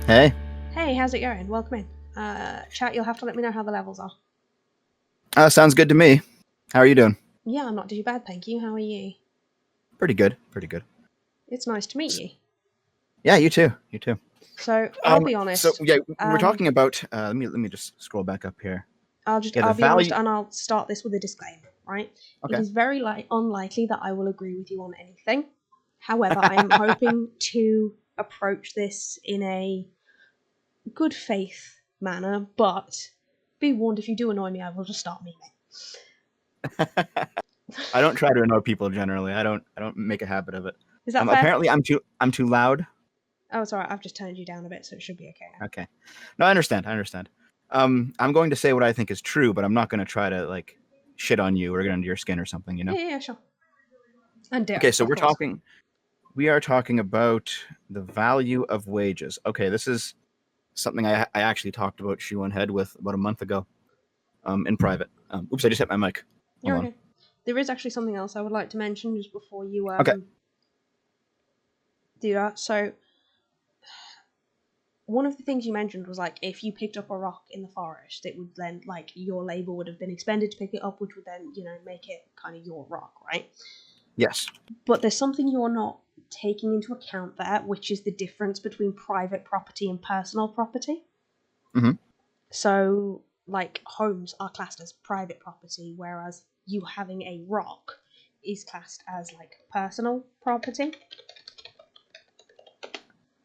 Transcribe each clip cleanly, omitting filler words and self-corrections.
Hey, Hey, how's it going? Welcome in. Chat, you'll have to let me know how the levels are. sounds good to me. How are you doing? Yeah, I'm not too bad, thank you. How are you? Pretty good, pretty good. It's nice to meet you. Yeah, you too, you too. So, I'll be So honest. yeah, we're Um, talking about. Let me just scroll back up here. Yeah, the I'll be honest, value. and I'll start this with a disclaimer, right? It Okay. is very unlikely that I will agree with you on anything. However, I am hoping to approach this in a good faith manner, but be warned, if you do annoy me, I will just start memeing. I don't try to annoy people generally. I don't make a habit of it. Is that fair? Apparently, I'm too loud. Oh, it's alright. I've just turned you down a bit, so it should be okay now. Okay. No, I understand. I understand. I'm going to say what I think is true, but I'm not going to try to like shit on you or get under your skin or something. You know. Yeah, sure. And ditto, Okay, so of course. We are talking about the value of wages. Okay, this is something I actually talked about shoe on head with about a month ago, in private. Oops, I just hit my mic. Hold You're on. okay. There is actually something else I would like to mention just before you Okay. do that. So one of the things you mentioned was like if you picked up a rock in the forest, it would then like your labor would have been expended to pick it up, which would then make it kind of your rock, right? Yes. But there's something you're not taking into account there, which is the difference between private property and personal property. Mm-hmm. So like homes are classed as private property, whereas you having a rock is classed as like personal property.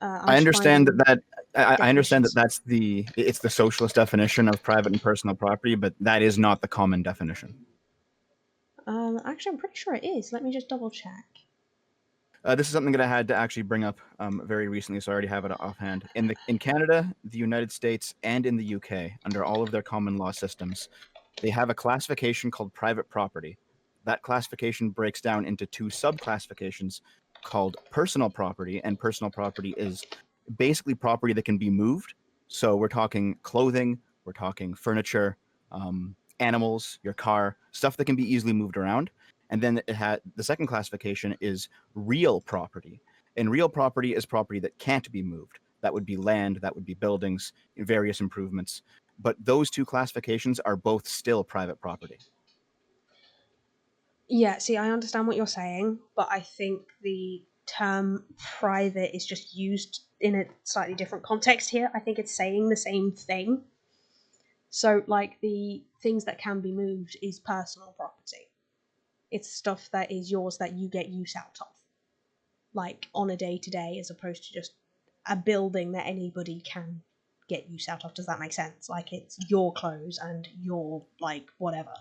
I'm I just understand finding I understand that definitions. it's the socialist definition of private and personal property, but that is not the common definition. Actually, I'm pretty sure it is. Let me just double check. This is something that I had to actually bring up very recently, so I already have it offhand. In Canada, the United States, and in the UK, under all of their common law systems, they have a classification called private property. That classification breaks down into two subclassifications called personal property, and personal property is basically property that can be moved. So we're talking clothing, we're talking furniture, animals, your car, stuff that can be easily moved around. And then the second classification is real property. And real property is property that can't be moved. That would be land, that would be buildings, various improvements. But those two classifications are both still private property. Yeah, see, I understand what you're saying, but I think the term private is just used in a slightly different context here. I think it's saying the same thing. So, like, the things that can be moved is personal property. It's stuff that is yours that you get use out of, like on a day to day, as opposed to just a building that anybody can get use out of. Does that make sense? Like, it's your clothes and your, like, whatever.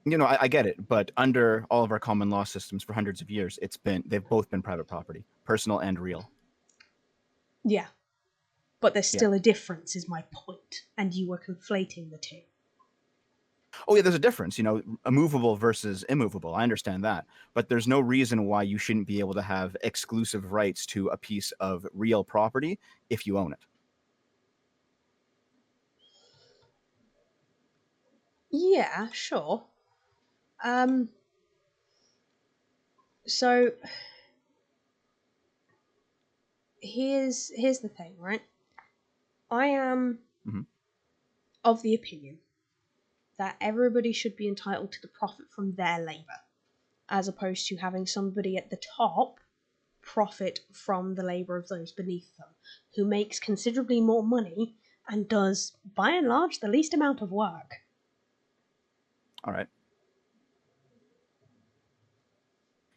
I get it, but under all of our common law systems for hundreds of years, they've both been private property, personal and real. Yeah, but there's Yeah. still a difference, is my point, and you were conflating the two. Oh yeah, there's a difference, movable versus immovable. I understand that, but there's no reason why you shouldn't be able to have exclusive rights to a piece of real property if you own it. Yeah, sure. Um, so here's the thing, right? I am Mm-hmm. of the opinion that everybody should be entitled to the profit from their labor, as opposed to having somebody at the top profit from the labor of those beneath them, who makes considerably more money and does, by and large, the least amount of work. All right.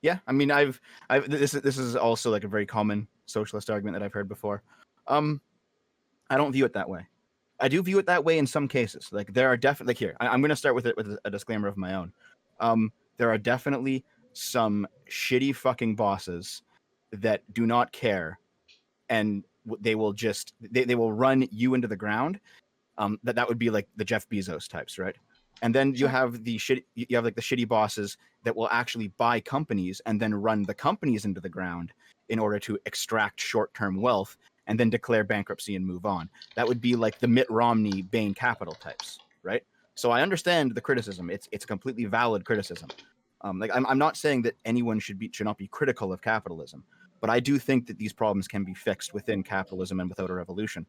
Yeah, I mean, this is also like a very common socialist argument that I've heard before. I don't view it that way. I do view it that way in some cases. Like there are definitely here. I'm going to start with it with a disclaimer of my own. There are definitely some shitty fucking bosses that do not care, and they will just they will run you into the ground. That would be like the Jeff Bezos types, right? And then Sure. you have like the shitty bosses that will actually buy companies and then run the companies into the ground in order to extract short-term wealth and then declare bankruptcy and move on. That would be like the Mitt Romney Bain Capital types, right? So I understand the criticism. It's a completely valid criticism. I'm not saying that anyone should not be critical of capitalism, But I do think that these problems can be fixed within capitalism and without a revolution.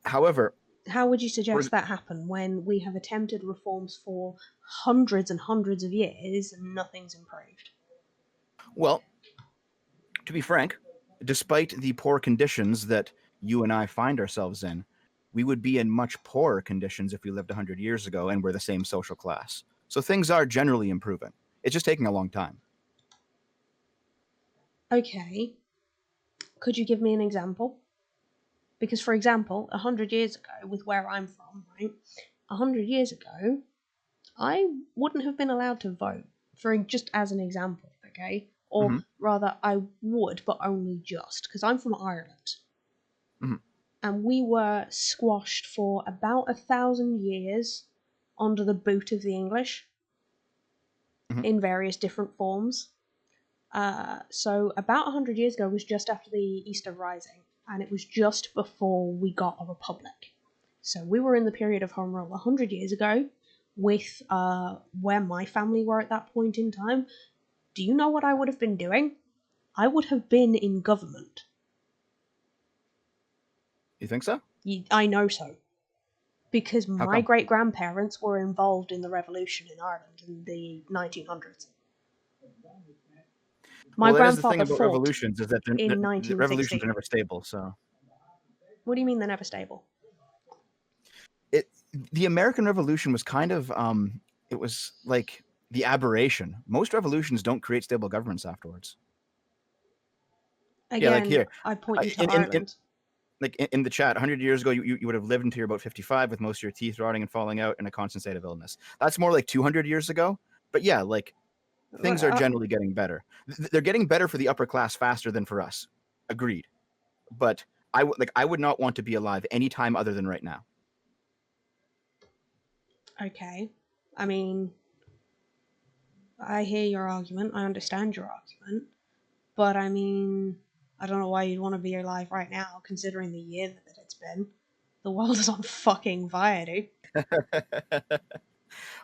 However, How would you suggest that happen when we have attempted reforms for hundreds and hundreds of years and nothing's improved? well, to be frank, despite the poor conditions that you and I find ourselves in, we would be in much poorer conditions if we lived 100 years ago and were the same social class. So things are generally improving. It's just taking a long time. Okay. Could you give me an example? Because, for example, 100 years ago, with where I'm from, right? 100 years ago, I wouldn't have been allowed to vote, for just as an example, okay? Or Mm-hmm. rather, I would, but only just, because I'm from Ireland. Mm-hmm. And we were squashed for about 1,000 years under the boot of the English Mm-hmm. in various different forms. So about 100 years ago was just after the Easter Rising, and it was just before we got a republic. So we were in the period of home rule 100 years ago with where my family were at that point in time. Do you know what I would have been doing? I would have been in government. You think so? I know so. Because How my come? great-grandparents were involved in the revolution in Ireland in the 1900s. My Well, that is the thing grandfather about fought revolutions, is that in the revolutions are 1916. never stable. So What do you mean they're never stable? the American Revolution was kind of it was like the aberration. Most revolutions don't create stable governments afterwards. Yeah, like Again, here, I point you to in Ireland. like in the chat, 100 years ago, you would have lived until you're about 55 with most of your teeth rotting and falling out and a constant state of illness. That's more like 200 years ago. But yeah, like things are generally getting better. They're getting better for the upper class faster than for us. Agreed. But I would not want to be alive any time other than right now. Okay. I mean, I hear your argument. I understand your argument. But I mean, I don't know why you'd want to be alive right now, considering the year that it's been. The world is on fucking fire, dude.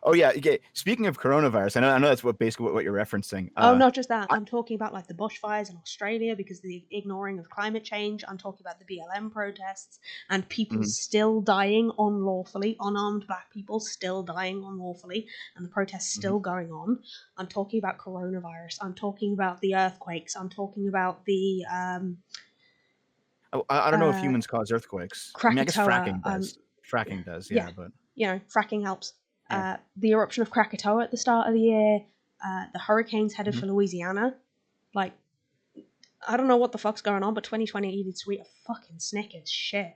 Oh yeah. Okay. Speaking of coronavirus, I know that's basically what you're referencing. Oh, not just that. I, I'm talking about like the bushfires in Australia because of the ignoring of climate change. I'm talking about the BLM protests and people mhm, still dying unlawfully, unarmed black people still dying unlawfully, and the protests mhm. still going on. I'm talking about coronavirus. I'm talking about the earthquakes. I'm talking about the I don't know if uh, humans cause earthquakes. I mean, I guess Krakatoa. fracking does. Fracking does, Yeah, yeah, but fracking helps. yeah. The eruption of Krakatoa at the start of the year, the hurricanes headed Mhm. for Louisiana. Like, I don't know what the fuck's going on, but 2020 eated sweet a fucking Snickers. Shit.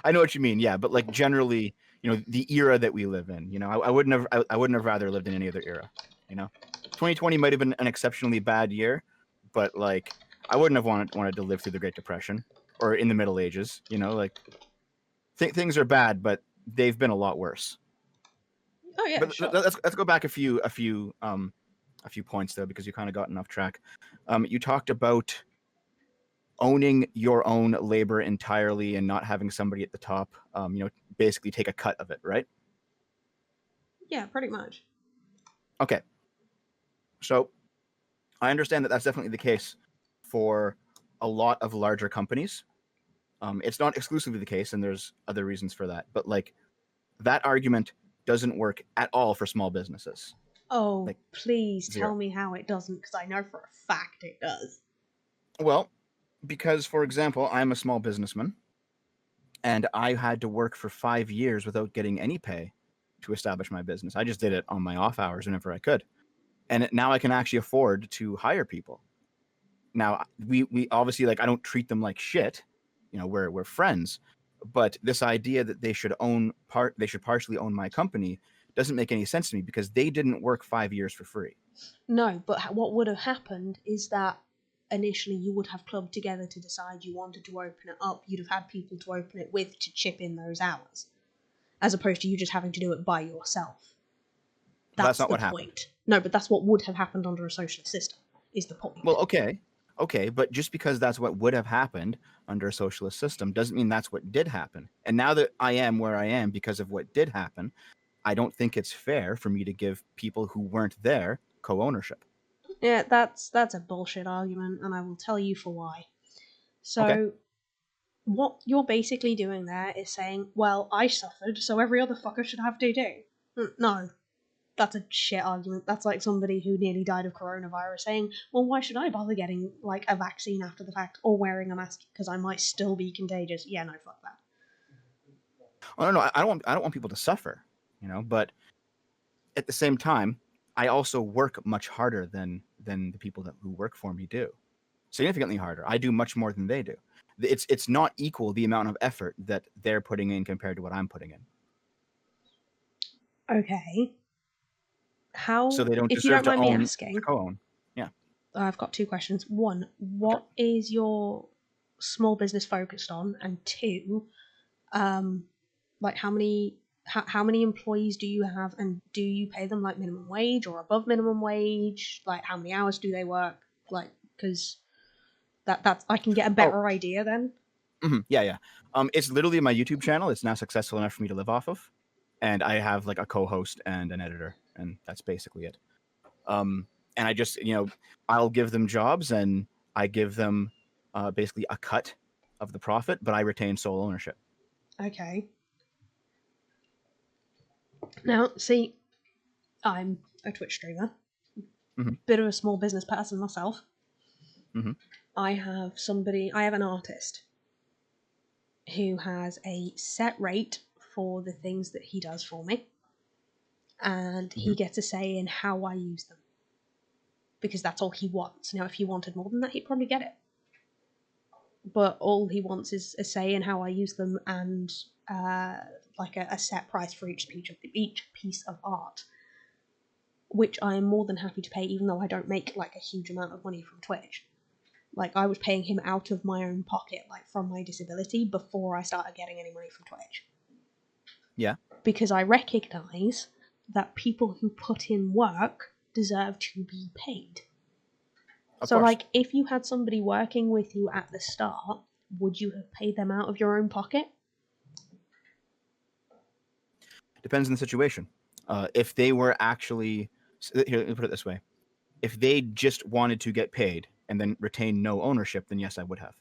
I know what you mean, yeah, but like generally, the era that we live in, I wouldn't have I wouldn't have rather lived in any other era, 2020 might have been an exceptionally bad year, but like I wouldn't have wanted to live through the Great Depression or in the Middle Ages, like things are bad, but they've been a lot worse. Oh yeah, But sure. let's go back a few points though, because you kind of gotten off track. You talked about owning your own labor entirely and not having somebody at the top, basically take a cut of it, right? Yeah, pretty much. Okay. So I understand that that's definitely the case for a lot of larger companies. It's not exclusively the case, and there's other reasons for that. But like that argument doesn't work at all for small businesses. Oh, Like please zero. tell me how it doesn't, because I know for a fact it does. Well, because for example, I'm a small businessman, and I had to work for 5 years without getting any pay to establish my business. I just did it on my off hours whenever I could, and now I can actually afford to hire people. Now we obviously, like, I don't treat them like shit. We're friends, but this idea that they should partially own my company doesn't make any sense to me because they didn't work 5 years for free. No, but what would have happened is that initially you would have clubbed together to decide you wanted to open it up. You'd have had people to open it with to chip in those hours, as opposed to you just having to do it by yourself. That's That's not the what happened. point. No, but that's what would have happened under a socialist system, is the point. Well, okay, but just because that's what would have happened under a socialist system doesn't mean that's what did happen. And now that I am where I am because of what did happen, I don't think it's fair for me to give people who weren't there co-ownership. Yeah, that's a bullshit argument, and I will tell you for why. Okay. So, what you're basically doing there is saying, well, I suffered, so every other fucker should have to do. No, that's a shit argument. That's like somebody who nearly died of coronavirus saying, well, why should I bother getting like a vaccine after the fact or wearing a mask because I might still be contagious? Yeah, no, fuck that. Oh, no, I don't want people to suffer, but at the same time, I also work much harder than the people who work for me do. Significantly harder. I do much more than they do. It's not equal the amount of effort that they're putting in compared to what I'm putting in. Okay. So How, they don't if you deserve don't to mind me own to asking, co-own. Yeah. I've got two questions. One, Okay. what is your small business focused on? And two, um, like how many employees do you have, and do you pay them like minimum wage or above minimum wage? Like how many hours do they work? Like, because that's I can get a Oh, better idea then. yeah, yeah. It's literally my YouTube channel. It's now successful enough for me to live off of, and I have like a co-host and an editor, and that's basically it. Um, and I just, I'll give them jobs, and I give them basically a cut of the profit, but I retain sole ownership. Okay. Now, see, I'm a Twitch streamer, Mm-hmm. bit of a small business person myself. Mm-hmm. I have an artist who has a set rate for the things that he does for me, and Mm-hmm. he gets a say in how I use them because that's all he wants. Now, if he wanted more than that, he'd probably get it. But all he wants is a say in how I use them and like a set price for each piece of art, which I am more than happy to pay, even though I don't make like a huge amount of money from Twitch. Like I was paying him out of my own pocket, like from my disability, before I started getting any money from Twitch. Yeah. Because I recognise that people who put in work deserve to be paid. Of So, course. like, if you had somebody working with you at the start, would you have paid them out of your own pocket? Depends on the situation. If they were actually, here, let me put it this way: if they just wanted to get paid and then retain no ownership, then yes, I would have.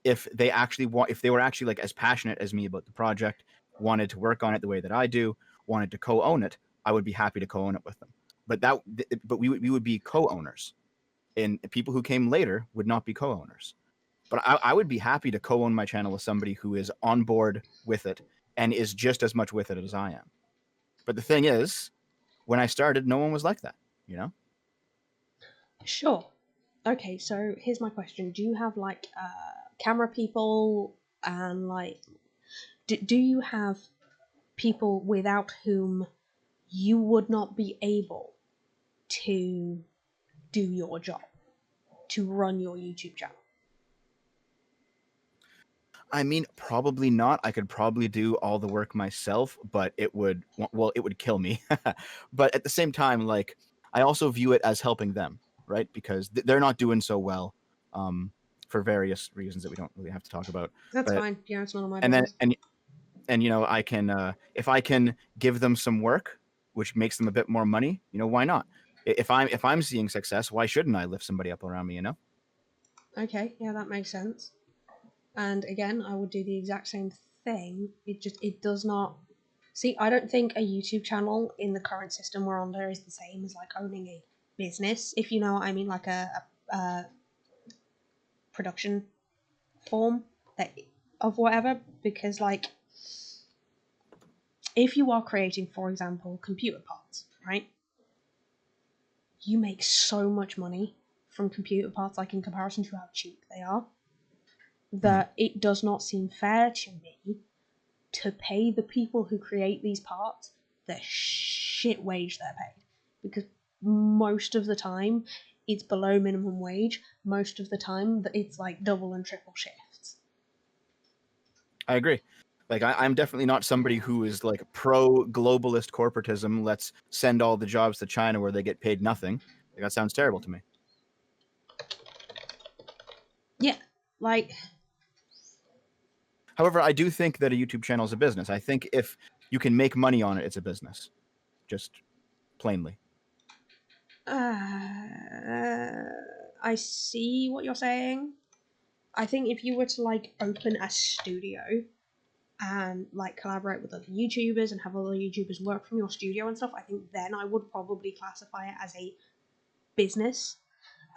If they were actually like as passionate as me about the project, wanted to work on it the way that I do, wanted to co-own it, I would be happy to co-own it with them. But we would be co-owners, and people who came later would not be co-owners. But I would be happy to co-own my channel with somebody who is on board with it and is just as much with it as I am. But the thing is, when I started, no one was like that, Sure. Okay, so here's my question. Do you have, like, camera people and, like, do you have people without whom you would not be able to do your job, to run your YouTube channel? I mean, probably not. I could probably do all the work myself, but it would kill me. But at the same time, like, I also view it as helping them, right? Because they're not doing so well, for various reasons that we don't really have to talk about. That's But fine. Yeah, it's none of my and then business. and I can, if I can give them some work, which makes them a bit more money, why not? If I'm seeing success, why shouldn't I lift somebody up around me? Okay, yeah, that makes sense. And again, I would do the exact same thing. It does not. See, I don't think a YouTube channel in the current system we're under is the same as like owning a business, if you know what I mean, like a production form that, of whatever. Because like, if you are creating, for example, computer parts, right? You make so much money from computer parts, like in comparison to how cheap they are, Mhm. that it does not seem fair to me to pay the people who create these parts the shit wage they're paid. Because most of the time it's below minimum wage. Most of the time it's like double and triple shifts. I agree. Like, I'm definitely not somebody who is like pro globalist corporatism. Let's send all the jobs to China where they get paid nothing. Like, that sounds terrible to me. Yeah, like, However, I do think that a YouTube channel is a business. I think if you can make money on it, it's a business. Just plainly. I see what you're saying. I think if you were to like open a studio and like collaborate with other YouTubers and have other YouTubers work from your studio and stuff, I think then I would probably classify it as a business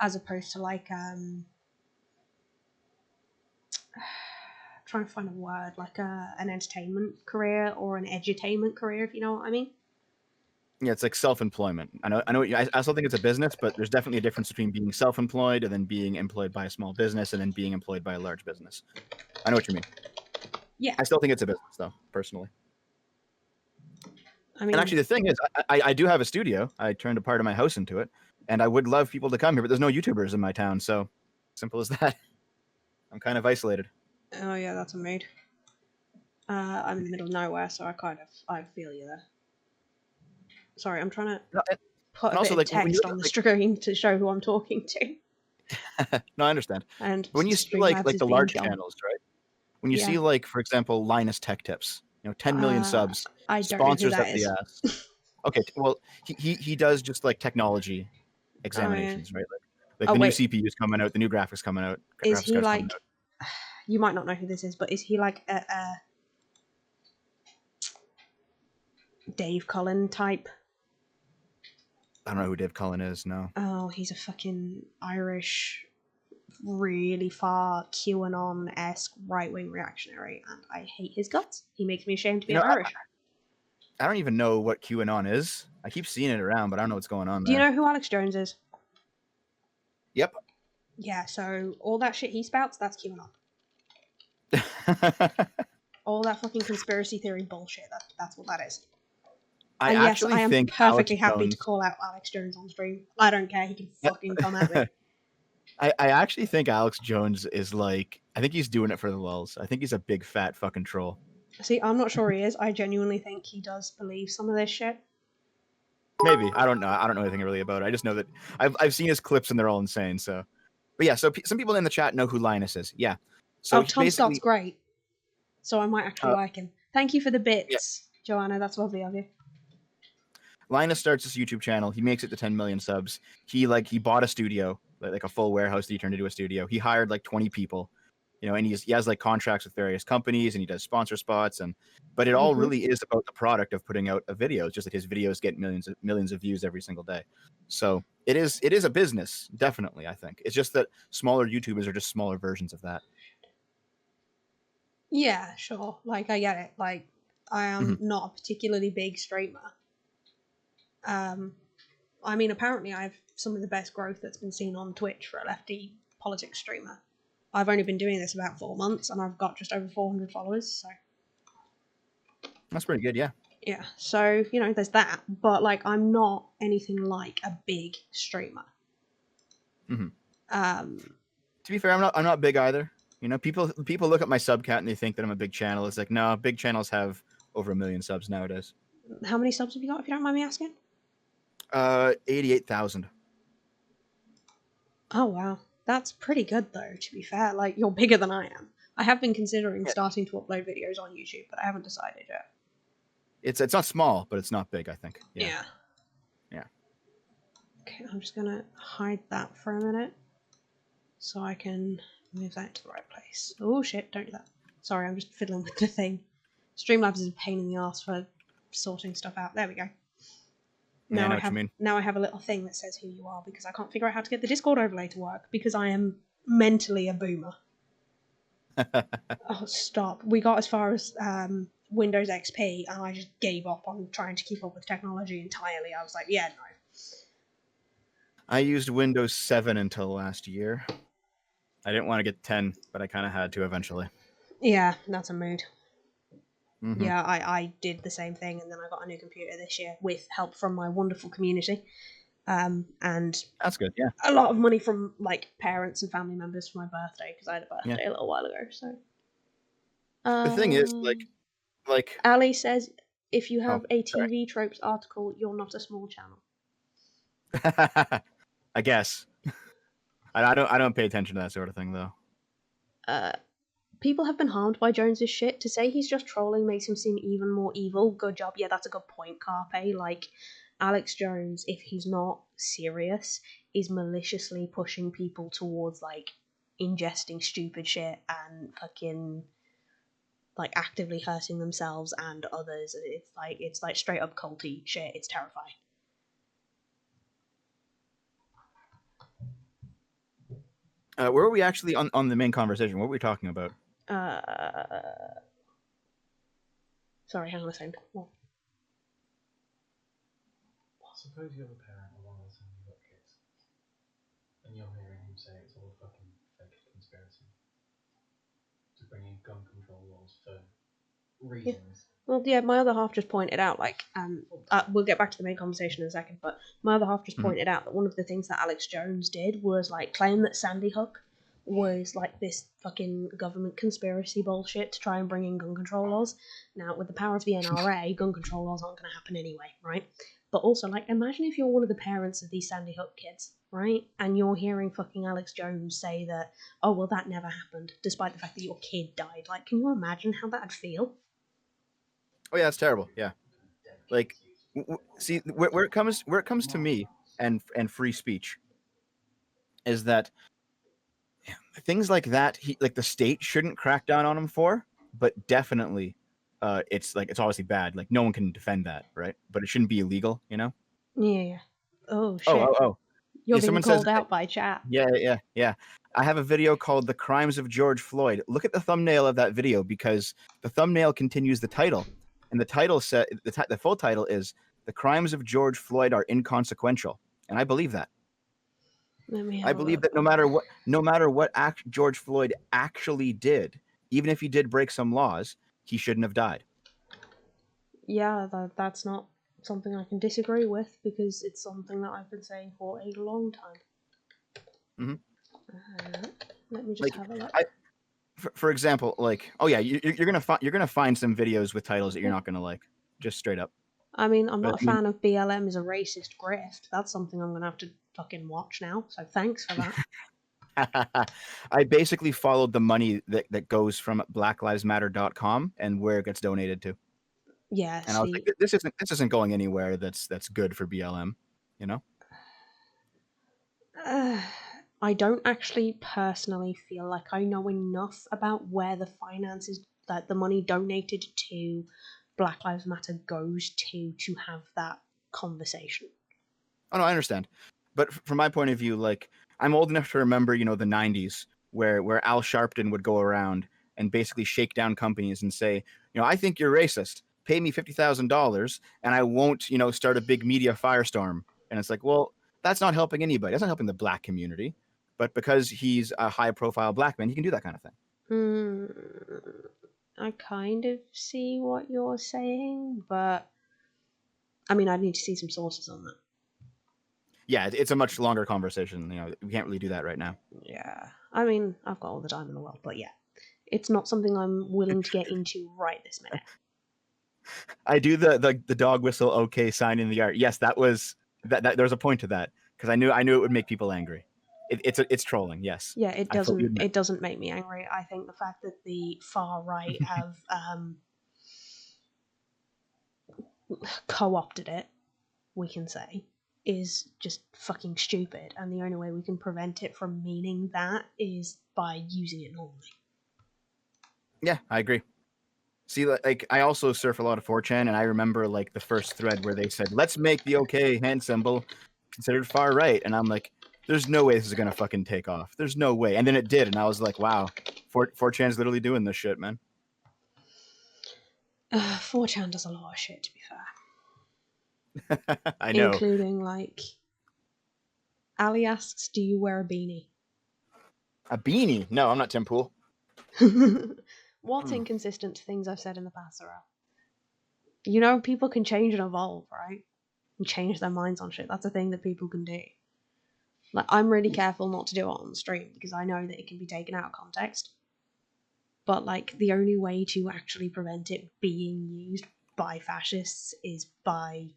as opposed to like trying to find a word, like an entertainment career or an edutainment career, if you know what I mean. Yeah, it's like self-employment. I know. I still think it's a business, but there's definitely a difference between being self-employed and then being employed by a small business and then being employed by a large business. I know what you mean. Yeah, I still think it's a business, though, personally. I mean, And actually, the thing is, I do have a studio. I turned a part of my house into it, and I would love people to come here, but there's no YouTubers in my town, so simple as that. I'm kind of isolated. oh yeah, that's a mood. I'm in the middle of nowhere, so I feel you there. Sorry, I'm trying to No, put and a bit also, of like when you text look on at the screen to show who I'm talking to. no, I understand. And But when you see Streamlabs like is the being large dumb. channels, right? When you Yeah. see like, for example, Linus Tech Tips, 10 million subs, I don't know who sponsors up that the is. ass. Okay, well, he does just like technology examinations, right? Like Oh the new wait, CPU's coming out, the new graphics coming out, is graphics he cards coming like? out. You might not know who this is, but is he like a Dave Cullen type? I don't know who Dave Cullen is. No. Oh, he's a fucking Irish, really far QAnon-esque right-wing reactionary, and I hate his guts. He makes me ashamed to be Irish. I don't even know what QAnon is. I keep seeing it around, but I don't know what's going on Do you there. know who Alex Jones is? Yep. Yeah, so all that shit he spouts, that's QAnon. All that fucking conspiracy theory bullshit, that's what that is. I Yes, actually I am think perfectly Alex happy to Jones. call out Alex Jones on stream. I don't care, he can fucking come at me. I actually think Alex Jones is like, I think he's doing it for the lulz. I think he's a big fat fucking troll. See, I'm not sure he is. I genuinely think he does believe some of this shit. Maybe. I don't know. I don't know anything really about it. I just know that I've seen his clips and they're all insane. So, but yeah. So some people in the chat know who Linus is. Yeah. So Oh, Tom Stott's great. So I might actually like him. Thank you for the bits, yeah. Joanna. That's lovely of you. Linus starts his YouTube channel. He makes it to 10 million subs. He bought a studio, like a full warehouse that he turned into a studio. He hired like 20 people, and he has like contracts with various companies and he does sponsor spots but it all really is about the product of putting out a video. It's just that his videos get millions of views every single day. So it is a business, definitely. I think it's just that smaller YouTubers are just smaller versions of that. Yeah, sure. Like I get it. Like I am not a particularly big streamer. I mean, apparently I have some of the best growth that's been seen on Twitch for a lefty politics streamer. I've only been doing this about 4 months and I've got just over 400 followers, so that's pretty good. Yeah, so there's that, but like I'm not anything like a big streamer. To be fair, I'm not big either. People look at my sub count and they think that I'm a big channel. It's like, no, big channels have over 1 million subs nowadays. How many subs have you got, if you don't mind me asking? 88,000. Oh wow, that's pretty good though. To be fair, like you're bigger than I am. I have been considering starting to upload videos on YouTube, but I haven't decided yet. It's not small, but it's not big, I think. Yeah. Okay, I'm just gonna hide that for a minute so I can move that to the right place. Oh shit, don't do that. Sorry, I'm just fiddling with the thing. Streamlabs is a pain in the ass for sorting stuff out. There we go. Now I have a little thing that says who you are because I can't figure out how to get the Discord overlay to work because I am mentally a boomer. Oh, stop. We got as far as Windows XP and I just gave up on trying to keep up with technology entirely. I was like, yeah, no. I used Windows 7 until last year. I didn't want to get 10, but I kind of had to eventually. Yeah, that's a mood. Yeah, I did the same thing, and then I got a new computer this year with help from my wonderful community. And that's good, yeah. A lot of money from like parents and family members for my birthday because I had a birthday a little while ago. So the thing is, like Ali says, if you have a TV tropes article, you're not a small channel. I guess. I don't pay attention to that sort of thing though. People have been harmed by Jones's shit. To say he's just trolling makes him seem even more evil. Good job. Yeah, that's a good point, Carpe. Like, Alex Jones, if he's not serious, is maliciously pushing people towards like ingesting stupid shit and fucking like actively hurting themselves and others. It's like straight up culty shit. It's terrifying. Where are we actually on the main conversation? What were we talking about? Sorry, hang on a second. What? Suppose you're the parent of one of the time you've got kids, and you're hearing him say it's all a fucking fake conspiracy to bring in gun control laws for reasons. Well, yeah, my other half just pointed out, like, we'll get back to the main conversation in a second, but my other half just pointed out that one of the things that Alex Jones did was, like, claim that Sandy Hook was, like, this fucking government conspiracy bullshit to try and bring in gun control laws. Now, with the power of the NRA, gun control laws aren't going to happen anyway, right? But also, like, imagine if you're one of the parents of these Sandy Hook kids, right? And you're hearing fucking Alex Jones say that, oh, well, that never happened, despite the fact that your kid died. Like, can you imagine how that'd feel? Oh yeah, it's terrible. Yeah, like see where it comes to me and free speech is that things like that like the state shouldn't crack down on him for, but definitely it's obviously bad. Like no one can defend that, right? But it shouldn't be illegal, you know? Yeah. Oh, shit. Oh. You're Yeah, being someone called says, out by chat. Yeah. I have a video called "The Crimes of George Floyd." Look at the thumbnail of that video because the thumbnail continues the title, and the title said the full title is "The Crimes of George Floyd Are Inconsequential," and I believe that. I believe that no matter what George Floyd actually did, even if he did break some laws, he shouldn't have died. Yeah, that's not something I can disagree with because it's something that I've been saying for a long time. Let me just have a look. For example, like, oh yeah, you're gonna find some videos with titles that you're not gonna like, just straight up. I mean, I'm not a fan of BLM is a racist grift. That's something I'm gonna have to fucking watch now. So thanks for that. I basically followed the money that goes from blacklivesmatter.com and where it gets donated to. Yeah, and I was like, this isn't going anywhere that's good for BLM, you know? I don't actually personally feel like I know enough about where the finances, that the money donated to Black Lives Matter goes to have that conversation. Oh no, I understand. But from my point of view, like, I'm old enough to remember, the 90s where Al Sharpton would go around and basically shake down companies and say, I think you're racist. Pay me $50,000 and I won't, start a big media firestorm. And it's like, well, that's not helping anybody. That's not helping the black community. But because he's a high-profile black man, he can do that kind of thing. I kind of see what you're saying, but I mean, I'd need to see some sources on that. Yeah, it's a much longer conversation. We can't really do that right now. Yeah, I mean, I've got all the time in the world, but yeah, it's not something I'm willing to get into right this minute. I do the dog whistle okay sign in the art. Yes, that was that. There's a point to that because I knew it would make people angry. It's trolling. Yes. Yeah, it doesn't make me angry. I think the fact that the far right have co-opted it, we can say, is just fucking stupid, and the only way we can prevent it from meaning that is by using it normally. Yeah, I agree. See, like, I also surf a lot of 4chan, and I remember, like, the first thread where they said, let's make the okay hand symbol considered far right, and I'm like, there's no way this is gonna fucking take off. There's no way. And then it did, and I was like, wow, 4chan's literally doing this shit, man. 4chan does a lot of shit, to be fair. I know. Including, like, Ali asks, do you wear a beanie? A beanie? No, I'm not Tim Pool. What's inconsistent to things I've said in the past, Sarah? People can change and evolve, right? And change their minds on shit. That's a thing that people can do. Like, I'm really careful not to do it on the stream because I know that it can be taken out of context. But, like, the only way to actually prevent it being used by fascists is by,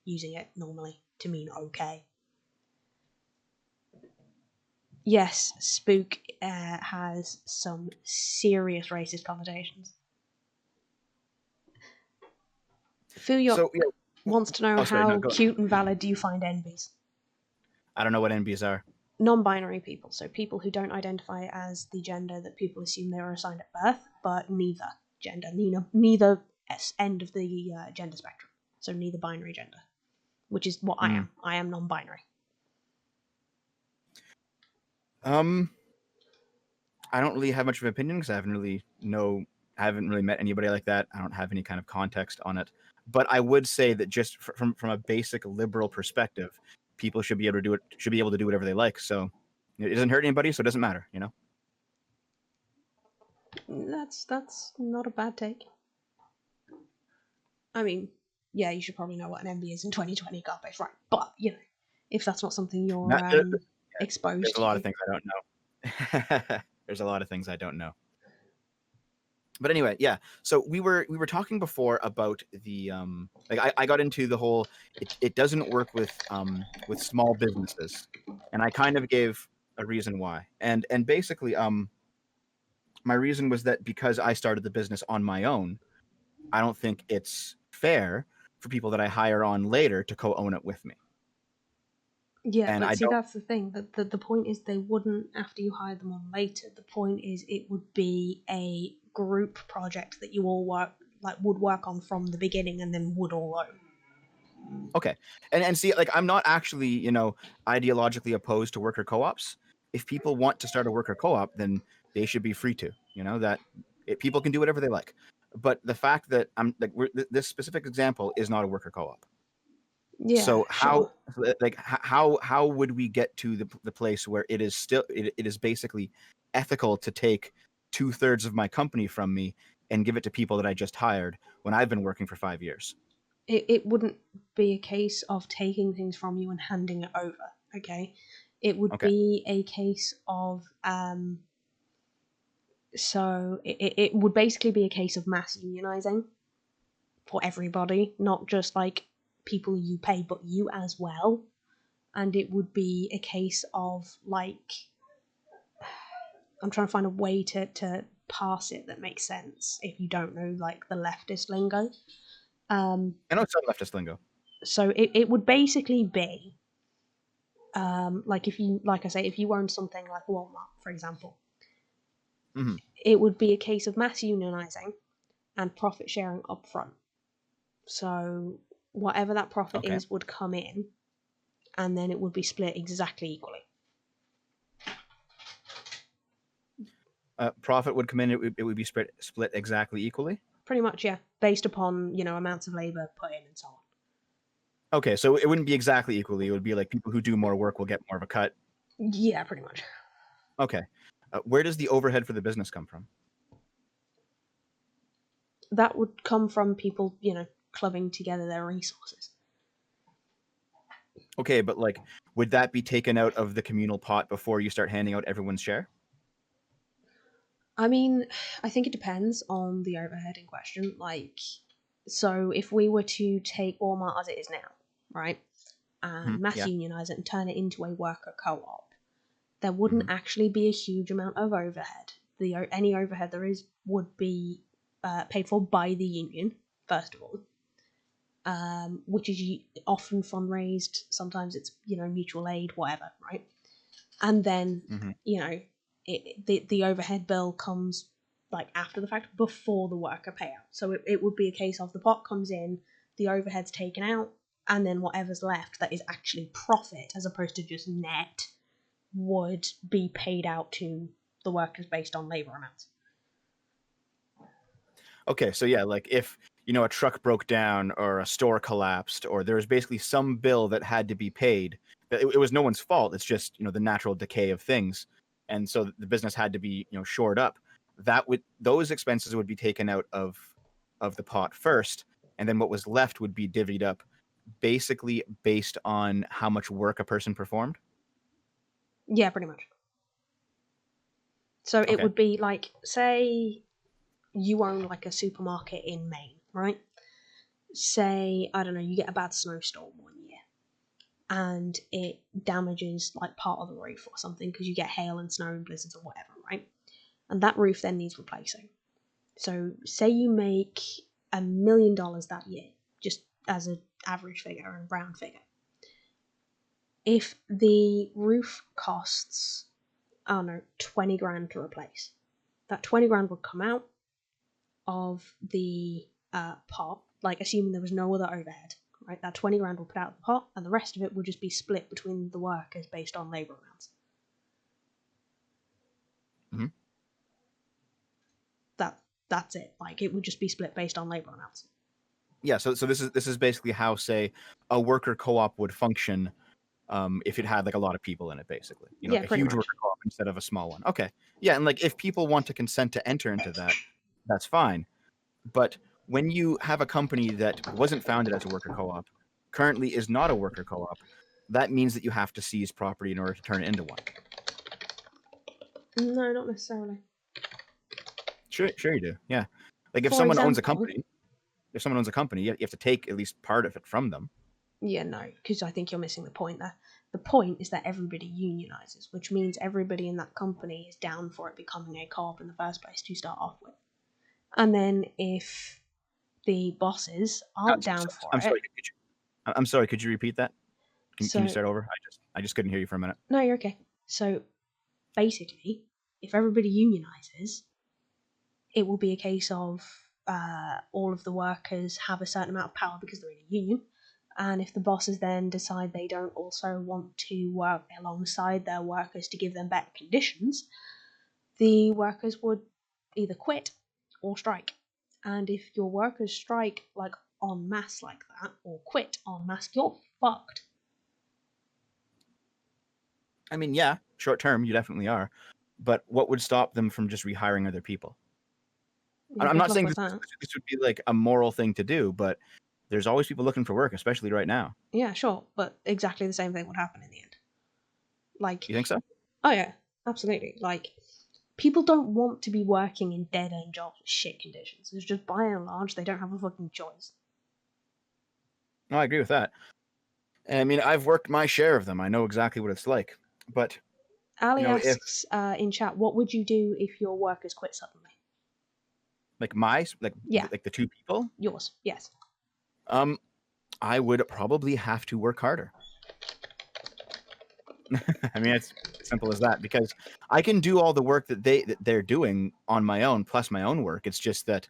using it normally to mean okay. Yes, Spook has some serious racist connotations. wants to know Oh, sorry, no, how go. cute and valid do you find NBs? I don't know what NBs are. Non-binary people, so people who don't identify as the gender that people assume they were assigned at birth, but neither gender, neither end of the gender spectrum, so neither binary gender, which is what I am. I am non-binary. I don't really have much of an opinion because I haven't really met anybody like that. I don't have any kind of context on it. But I would say that just from a basic liberal perspective, people should be able to do whatever they like. So it doesn't hurt anybody, so it doesn't matter, you know? That's not a bad take. I mean, yeah, you should probably know what an MB is in 2020, Carpe, right? But, you know, if that's not something you're exposed There's to. a lot of things I don't know. There's a lot of things I don't know. But anyway, yeah. So we were talking before about the like I got into the whole it doesn't work with small businesses, and I kind of gave a reason why. And basically my reason was that because I started the business on my own, I don't think it's fair for people that I hire on later to co-own it with me. Yeah, And but see, that's the thing. The point is they wouldn't, after you hire them on later, the point is it would be a group project that you all would work on from the beginning and then would all own. Okay. And see, like, I'm not actually, you know, ideologically opposed to worker co-ops. If people want to start a worker co-op, then they should be free to, you know, people can do whatever they like. But the fact that this specific example is not a worker co-op. Yeah. So sure. how would we get to the place where it is still it is basically ethical to take 2/3 of my company from me and give it to people that I just hired when I've been working for 5 years? It wouldn't be a case of taking things from you and handing it over, okay? It would be a case of so it would basically be a case of mass unionizing for everybody, not just like people you pay, but you as well. And it would be a case of like, I'm trying to find a way to pass it that makes sense if you don't know like the leftist lingo. I know some leftist lingo. So it would basically be like I say, if you own something like Walmart, for example, it would be a case of mass unionizing and profit sharing up front. So whatever that profit is would come in, and then it would be split exactly equally. Profit would come in. It would be split exactly equally. Pretty much, yeah, based upon amounts of labor put in and so on. Okay, so it wouldn't be exactly equally. It would be like people who do more work will get more of a cut. Yeah, pretty much. Okay, where does the overhead for the business come from? That would come from people, clubbing together their resources. Okay, but like, would that be taken out of the communal pot before you start handing out everyone's share? I mean, I think it depends on the overhead in question. Like, so if we were to take Walmart as it is now, right, and mass unionize it and turn it into a worker co-op, there wouldn't actually be a huge amount of overhead. Any overhead there is would be paid for by the union, first of all, which is often fundraised. Sometimes it's mutual aid, whatever, right? And then the overhead bill comes like after the fact, before the worker payout. So it would be a case of the pot comes in, the overhead's taken out, and then whatever's left that is actually profit as opposed to just net would be paid out to the workers based on labor amounts. Okay, so yeah, like if a truck broke down or a store collapsed or there was basically some bill that had to be paid, it was no one's fault. It's just the natural decay of things, and so the business had to be shored up. Those expenses would be taken out of the pot first, and then what was left would be divvied up, basically based on how much work a person performed. Yeah, pretty much. So it would be like, say you own like a supermarket in Maine, right? Say, I don't know, you get a bad snowstorm one year and it damages like part of the roof or something because you get hail and snow and blizzards or whatever, right? And that roof then needs replacing. So say you make $1 million that year, just as average figure and round figure. If the roof costs, I don't know, 20 grand to replace, that 20 grand would come out of the pot, like assuming there was no other overhead, right? That 20 grand will put out of the pot, and the rest of it would just be split between the workers based on labour amounts. Mm-hmm. That's it. Like, it would just be split based on labour amounts. Yeah, so this is basically how, say, a worker co-op would function if it had like a lot of people in it, basically. You know, Yeah, like a pretty huge much. worker co-op instead of a small one. Okay. Yeah, and like if people want to consent to enter into that, that's fine. But when you have a company that wasn't founded as a worker co-op, currently is not a worker co-op, that means that you have to seize property in order to turn it into one. No, not necessarily. Sure you do. Yeah. Like if For someone owns a example- company, you have to take at least part of it from them. Yeah, no, because I think you're missing the point there. The point is that everybody unionizes, which means everybody in that company is down for it becoming a co-op in the first place to start off with. And then if the bosses aren't down for I'm it... sorry, I'm sorry, could you repeat that? Can you start over? I just couldn't hear you for a minute. No, you're okay. So basically, if everybody unionizes, it will be a case of all of the workers have a certain amount of power because they're in a union. And if the bosses then decide they don't also want to work alongside their workers to give them better conditions, the workers would either quit or strike. And if your workers strike like en masse like that, or quit en masse, you're fucked. I mean, yeah, short term, you definitely are. But what would stop them from just rehiring other people? I'm not saying this would be like a moral thing to do, but there's always people looking for work, especially right now. Yeah, sure, but exactly the same thing would happen in the end. Like, you think so? Oh yeah, absolutely. Like, people don't want to be working in dead-end jobs with shit conditions. It's just, by and large, they don't have a fucking choice. No, I agree with that. And I mean, I've worked my share of them. I know exactly what it's like. But Ali asks in chat, what would you do if your workers quit suddenly? Like the two people? Yours, yes. I would probably have to work harder. I mean, it's as simple as that, because I can do all the work that they're doing on my own, plus my own work. It's just that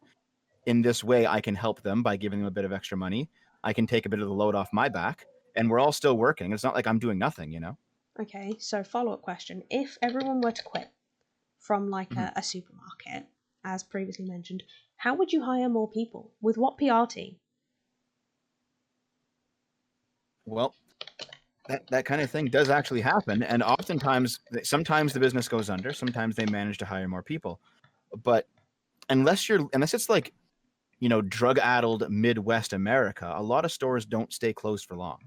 in this way, I can help them by giving them a bit of extra money. I can take a bit of the load off my back, and we're all still working. It's not like I'm doing nothing, you know? Okay, so follow-up question. If everyone were to quit from like a supermarket, as previously mentioned, how would you hire more people? With what PR team? Well, that kind of thing does actually happen, and sometimes the business goes under, sometimes they manage to hire more people. But unless it's like, you know, drug-addled Midwest America, a lot of stores don't stay closed for long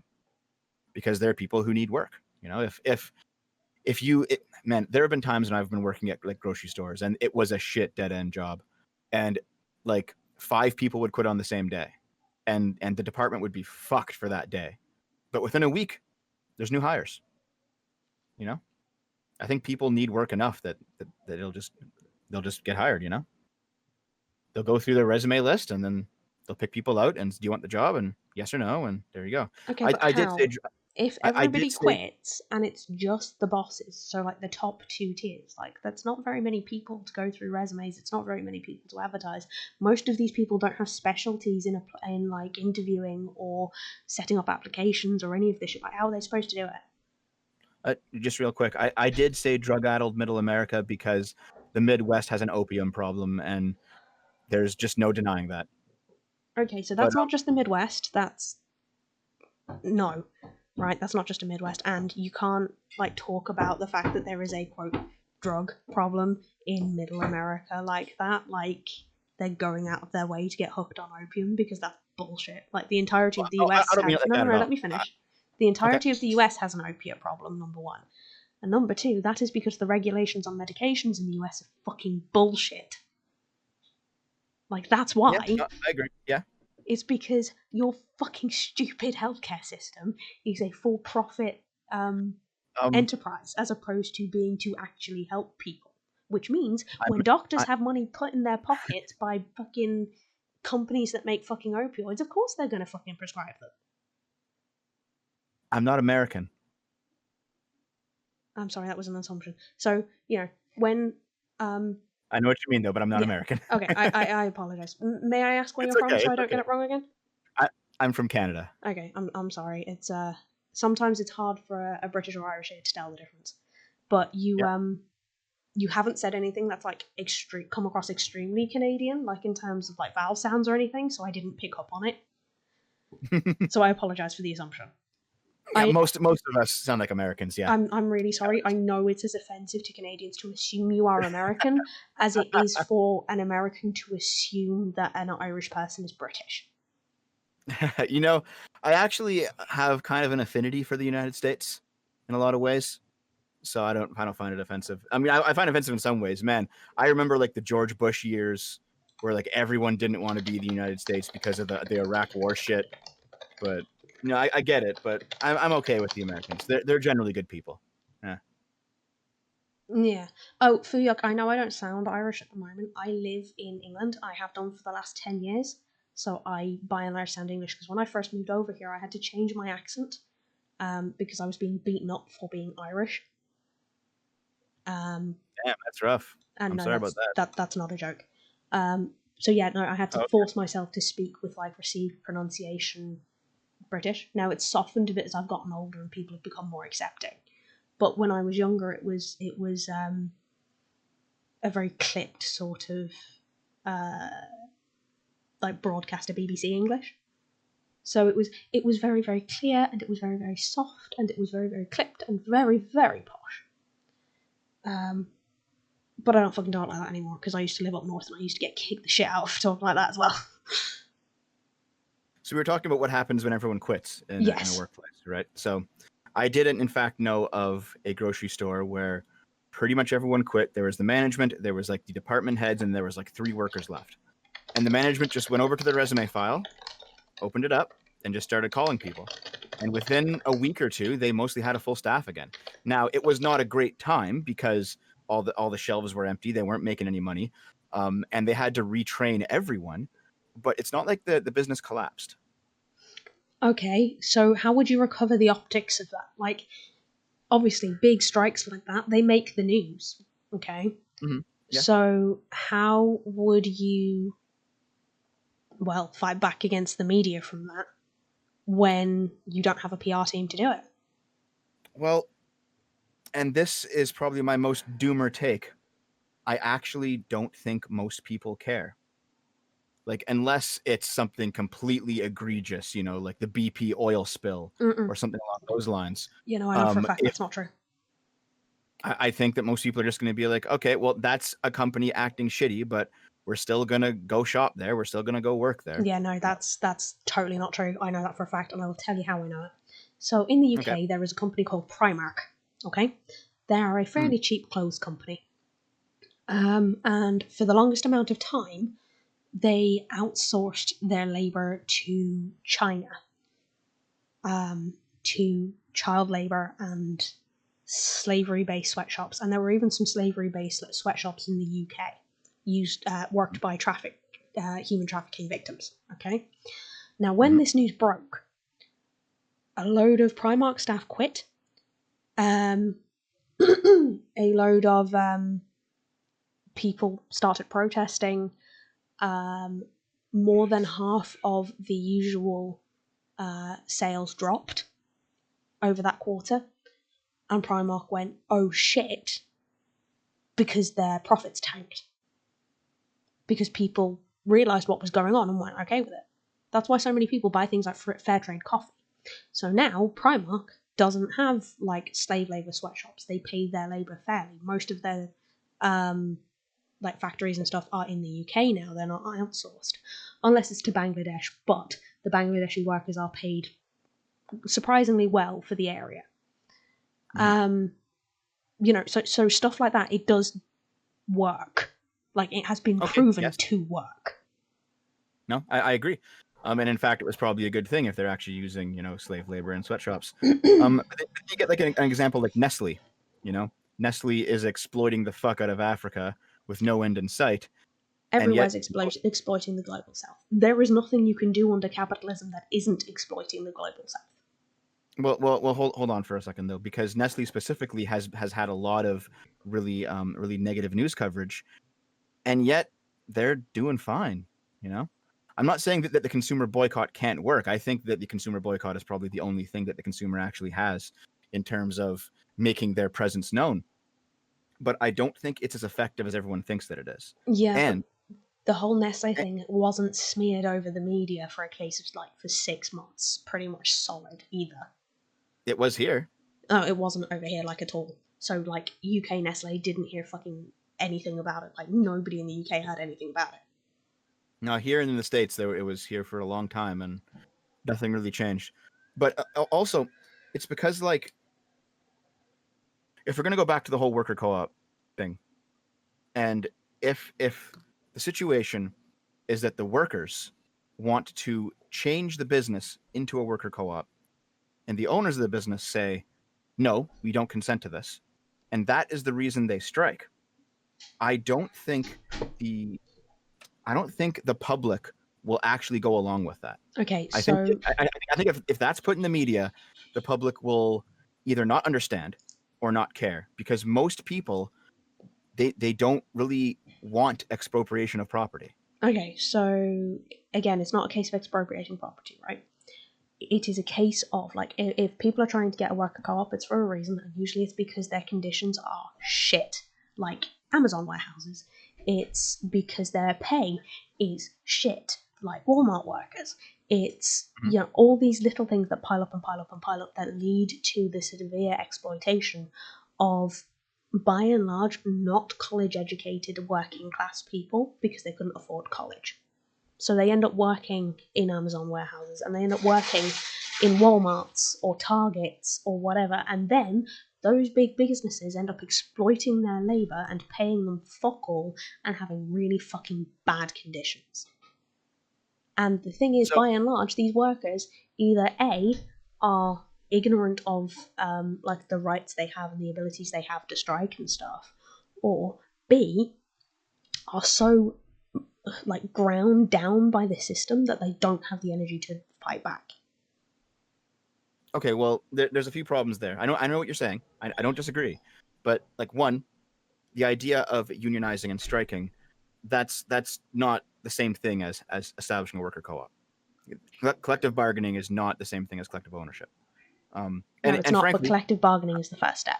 because there are people who need work. You know, man, there have been times when I've been working at like grocery stores and it was a shit dead-end job, and like 5 people would quit on the same day, and the department would be fucked for that day. But within a week, there's new hires. You know, I think people need work enough that they'll just get hired. You know, they'll go through their resume list and then they'll pick people out and do you want the job, and yes or no, and there you go. Okay, but I how? did say, if everybody quits and it's just the bosses, so like the top 2 tiers, like that's not very many people to go through resumes. It's not very many people to advertise. Most of these people don't have specialties in like interviewing or setting up applications or any of this shit. Like, how are they supposed to do it? Just real quick, I did say drug-addled Middle America because the Midwest has an opium problem, and there's just no denying that. Okay, so that's not just the Midwest. That's no. Right, that's not just a Midwest, and you can't like talk about the fact that there is a quote drug problem in Middle America like that, like they're going out of their way to get hooked on opium, because that's bullshit. Like the entirety of the US let me finish. The entirety of the US has an opiate problem, number 1. And number 2, that is because the regulations on medications in the US are fucking bullshit. Like, that's why. Yeah, I agree. Yeah. It's because your fucking stupid healthcare system is a for-profit enterprise, as opposed to being to actually help people. Which means when doctors have money put in their pockets by fucking companies that make fucking opioids, of course they're going to fucking prescribe them. I'm not American. I'm sorry, that was an assumption. So, when I know what you mean, though, but I'm not yeah. American. Okay, I apologize. May I ask where It's you're from okay. so I It's don't get okay. it wrong again? I'm from Canada. Okay, I'm sorry. It's sometimes it's hard for a British or Irish here to tell the difference. But Yep. you haven't said anything that's like come across extremely Canadian, like in terms of like vowel sounds or anything, so I didn't pick up on it. So I apologize for the assumption. Yeah, most of us sound like Americans. Yeah. I'm really sorry. I know it's as offensive to Canadians to assume you are American as it is for an American to assume that an Irish person is British. You know, I actually have kind of an affinity for the United States in a lot of ways. So I don't find it offensive. I mean, I find it offensive in some ways. Man, I remember like the George Bush years where like everyone didn't want to be the United States because of the Iraq War shit. But I get it. But I'm okay with the Americans. They're generally good people. Yeah. Yeah. Oh, Fuyok, I know I don't sound Irish at the moment. I live in England. I have done for the last 10 years. So I, by and large, sound English. Because when I first moved over here, I had to change my accent because I was being beaten up for being Irish. Damn, that's rough. And I'm no, sorry about that. That's not a joke. So yeah, no, I had to force myself to speak with like received pronunciation British. Now it's softened a bit as I've gotten older and people have become more accepting. But when I was younger, it was a very clipped sort of like broadcaster BBC English. So it was very, very clear, and it was very, very soft, and it was very, very clipped and very, very posh. But I don't fucking talk like that anymore because I used to live up north and I used to get kicked the shit out of talking like that as well. So we were talking about what happens when everyone quits in Yes. a workplace, right? So I didn't, in fact, know of a grocery store where pretty much everyone quit. There was the management, there was like the department heads, and there was like 3 workers left. And the management just went over to the resume file, opened it up, and just started calling people. And within a week or two, they mostly had a full staff again. Now, it was not a great time because all the shelves were empty. They weren't making any money. And they had to retrain everyone. But it's not like the business collapsed. Okay, so how would you recover the optics of that? Like, obviously, big strikes like that, they make the news, okay? Mm-hmm. Yeah. So how would you, well, fight back against the media from that when you don't have a PR team to do it? Well, and this is probably my most doomer take. I actually don't think most people care. Like, unless it's something completely egregious, like the BP oil spill or something along those lines. I know for a fact that's not true. I think that most people are just going to be like, okay, well, that's a company acting shitty, but we're still going to go shop there. We're still going to go work there. Yeah, no, that's totally not true. I know that for a fact, and I will tell you how I know it. So in the UK, there is a company called Primark, okay? They are a fairly cheap clothes company. And for the longest amount of time, they outsourced their labor to China, to child labor and slavery-based sweatshops, and there were even some slavery-based sweatshops in the UK worked by human trafficking victims. Okay, now when this news broke, a load of Primark staff quit. A load of people started protesting. More than half of the usual sales dropped over that quarter, and Primark went, oh shit, because their profits tanked. Because people realised what was going on and weren't okay with it. That's why so many people buy things like fair trade coffee. So now Primark doesn't have like slave labour sweatshops. They pay their labour fairly. Most of their like factories and stuff are in the UK now. They're not outsourced, unless it's to Bangladesh. But the Bangladeshi workers are paid surprisingly well for the area. So stuff like that, it does work. Like, it has been proven to work. No, I agree. And in fact, it was probably a good thing if they're actually using, slave labor in sweatshops. You get like an example like Nestle. Nestle is exploiting the fuck out of Africa with no end in sight. Everyone's exploiting the global south. There is nothing you can do under capitalism that isn't exploiting the global south. Well. Hold on for a second though, because Nestle specifically has had a lot of really negative news coverage, and yet they're doing fine. You know, I'm not saying that the consumer boycott can't work. I think that the consumer boycott is probably the only thing that the consumer actually has in terms of making their presence known. But I don't think it's as effective as everyone thinks that it is. Yeah, but And the whole Nestle and thing wasn't smeared over the media for a case of like for 6 months, pretty much solid either. it was here. Oh, it wasn't over here like at all. So like UK Nestle didn't hear fucking anything about it. Like nobody in the UK heard anything about it. Now here in the States, there it was here for a long time, and nothing really changed. But also, it's because like if we're gonna go back to the whole worker co-op thing, and if the situation is that the workers want to change the business into a worker co-op, and the owners of the business say, "No, we don't consent to this," and that is the reason they strike. I don't think the public will actually go along with that. Okay, I think so I think if that's put in the media, the public will either not understand or not care, because most people they don't really want expropriation of property. okay, so again, it's not a case of expropriating property, right? It is a case of like if people are trying to get a worker co-op, it's for a reason, and usually it's because their conditions are shit, like Amazon warehouses. It's because their pay is shit, like Walmart workers. It's all these little things that pile up and pile up and pile up that lead to the severe exploitation of, by and large, not college educated working class people because they couldn't afford college. So they end up working in Amazon warehouses, and they end up working in Walmarts or Targets or whatever, and then those big businesses end up exploiting their labour and paying them fuck all and having really fucking bad conditions. And the thing is, So by and large, these workers either A, are ignorant of like the rights they have and the abilities they have to strike and stuff, or B, are so like ground down by the system that they don't have the energy to fight back. okay, well there's a few problems there. I know what you're saying. I don't disagree, but like one, the idea of unionizing and striking, that's not the same thing as establishing a worker co-op. Collective bargaining is not the same thing as collective ownership. No, it's And not, but frankly, collective bargaining is the first step.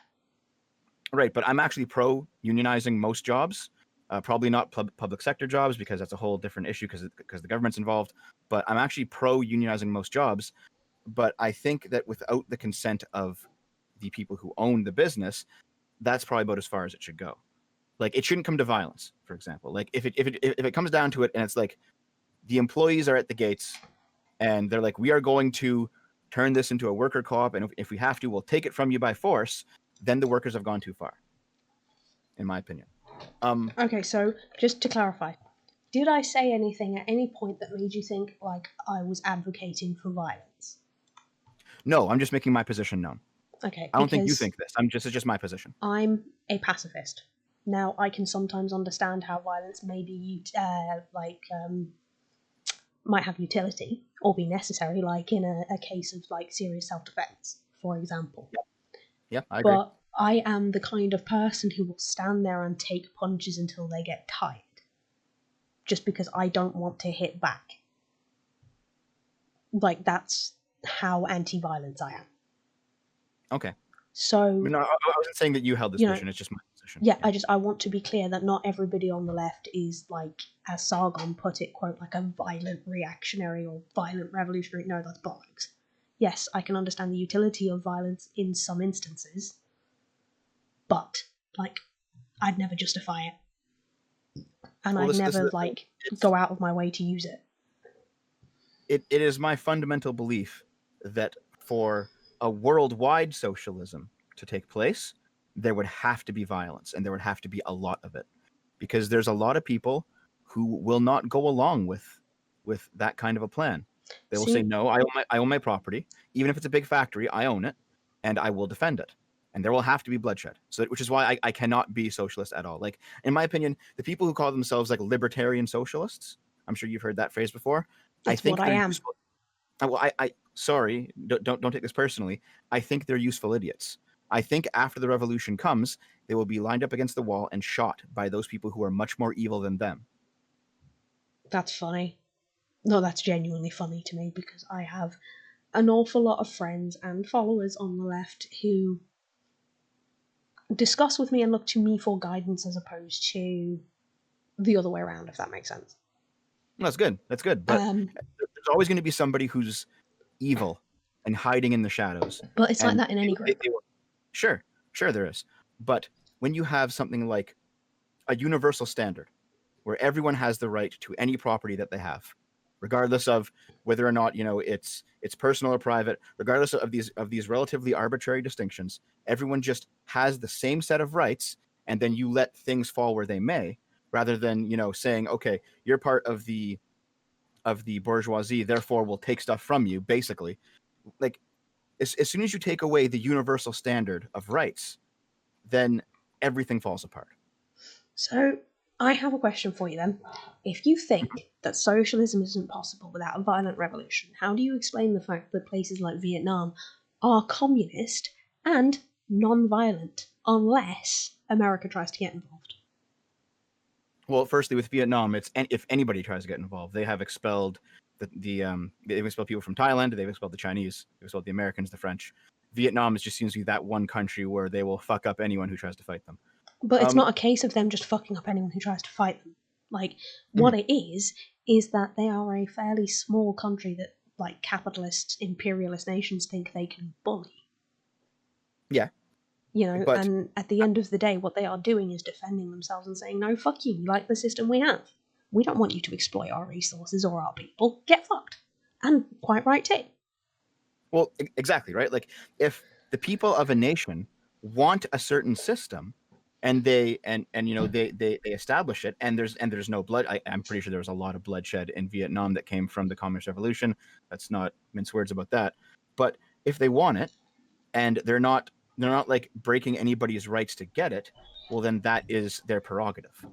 right, but I'm actually pro unionizing most jobs. Probably not public sector jobs, because that's a whole different issue because the government's involved. But I'm actually pro unionizing most jobs. But I think that without the consent of the people who own the business, that's probably about as far as it should go. Like it shouldn't come to violence, for example. Like if it comes down to it, and it's like the employees are at the gates, and they're like, we are going to turn this into a worker co-op, and if we have to, we'll take it from you by force. Then the workers have gone too far, in my opinion. Okay, so just to clarify, did I say anything at any point that made you think like I was advocating for violence? No, I'm just making my position known. Okay, I don't think you because think this. It's just my position. I'm a pacifist. Now, I can sometimes understand how violence may be might have utility or be necessary, like in a case of like serious self-defense, for example. Yeah, I agree. But I am the kind of person who will stand there and take punches until they get tired, just because I don't want to hit back. Like that's how anti-violence I am. Okay. So No, I wasn't saying that you held this position. It's just my position. yeah, I want to be clear that not everybody on the left is like, as Sargon put it, quote, like a violent reactionary or violent revolutionary. No, that's bollocks. Yes, I can understand the utility of violence in some instances, but like I'd never justify it, and I'd never go out of my way to use it. It is my fundamental belief that for a worldwide socialism to take place, there would have to be violence, and there would have to be a lot of it, because there's a lot of people who will not go along with that kind of a plan. They will say, no, I own my property, even if it's a big factory, I own it, and I will defend it. And there will have to be bloodshed. So, which is why I cannot be socialist at all. Like, in my opinion, the people who call themselves like libertarian socialists, I'm sure you've heard that phrase before. That's what I am. Well, sorry, don't take this personally. I think they're useful idiots. I think after the revolution comes, they will be lined up against the wall and shot by those people who are much more evil than them. That's funny. No, that's genuinely funny to me because I have an awful lot of friends and followers on the left who discuss with me and look to me for guidance as opposed to the other way around, if that makes sense. That's good. That's good. But there's always going to be somebody who's evil and hiding in the shadows. But it's like And that in any group. Sure, there is. But when you have something like a universal standard where everyone has the right to any property that they have, regardless of whether or not it's personal or private, regardless of these relatively arbitrary distinctions, everyone just has the same set of rights, and then you let things fall where they may, rather than saying, okay, you're part of the bourgeoisie, therefore we'll take stuff from you. Basically, like as soon as you take away the universal standard of rights, then everything falls apart. So I have a question for you then. If you think that socialism isn't possible without a violent revolution, how do you explain the fact that places like Vietnam are communist and non-violent unless America tries to get involved? Well, firstly, with Vietnam, if anybody tries to get involved, they have expelled they've expelled people from Thailand, they've expelled the Chinese, they've expelled the Americans, the French. Vietnam just seems to be that one country where they will fuck up anyone who tries to fight them. But it's not a case of them just fucking up anyone who tries to fight them. Like, what it is that they are a fairly small country that, like, capitalist, imperialist nations think they can bully. Yeah. But, and at the end of the day, what they are doing is defending themselves and saying, no, fuck you, like the system we have. We don't want you to exploit our resources or our people. Get fucked. And quite right too. Well, exactly, right? Like, if the people of a nation want a certain system, and they establish it, and there's no blood. I'm pretty sure there was a lot of bloodshed in Vietnam that came from the Communist Revolution. Let's not mince words about that. But if they want it, and they're not like breaking anybody's rights to get it, well, then that is their prerogative.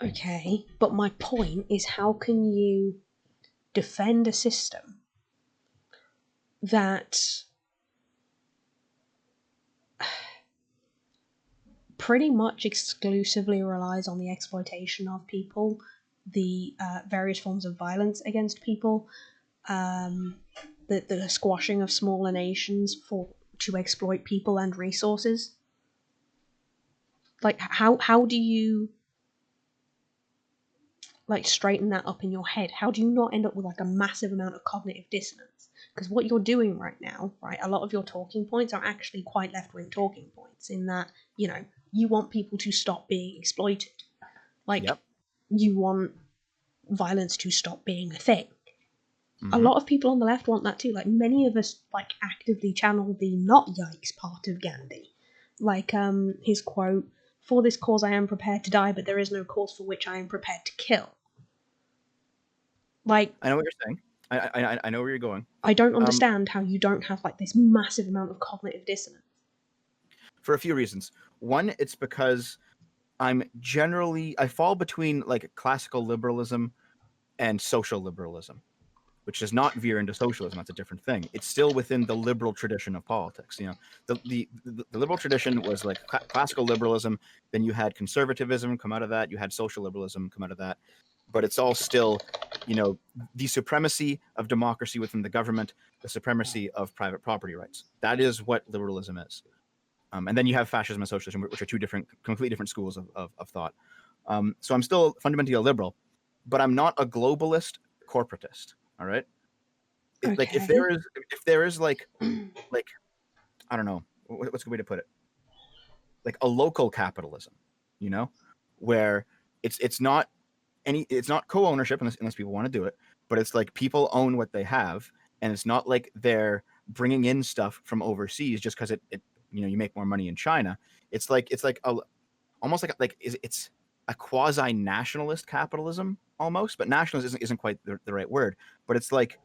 Okay, but my point is, how can you defend a system that pretty much exclusively relies on the exploitation of people, the various forms of violence against people, the squashing of smaller nations to exploit people and resources? Like, how do you like straighten that up in your head? How do you not end up with like a massive amount of cognitive dissonance? Because what you're doing right now, right, a lot of your talking points are actually quite left-wing talking points in that, you want people to stop being exploited. Like, you want violence to stop being a thing. A lot of people on the left want that too. Like, many of us like actively channel the not yikes part of Gandhi. Like his quote, "For this cause I am prepared to die, but there is no cause for which I am prepared to kill." Like, I know what you're saying. I know where you're going. I don't understand how you don't have like this massive amount of cognitive dissonance. For a few reasons. One, it's because I fall between like classical liberalism and social liberalism, which does not veer into socialism. That's a different thing. It's still within the liberal tradition of politics. The liberal tradition was like classical liberalism. Then you had conservatism come out of that. You had social liberalism come out of that. But it's all still, the supremacy of democracy within the government, the supremacy of private property rights. That is what liberalism is. And then you have fascism and socialism, which are two completely different schools of thought. So I'm still fundamentally a liberal, but I'm not a globalist corporatist. All right. Okay. Like if there is like I don't know, what's a good way to put it? Like a local capitalism, where it's not co-ownership unless people want to do it, but it's like people own what they have, and it's not like they're bringing in stuff from overseas just because you make more money in China. It's almost like it's a quasi-nationalist capitalism almost, but nationalist isn't quite the right word. But it's like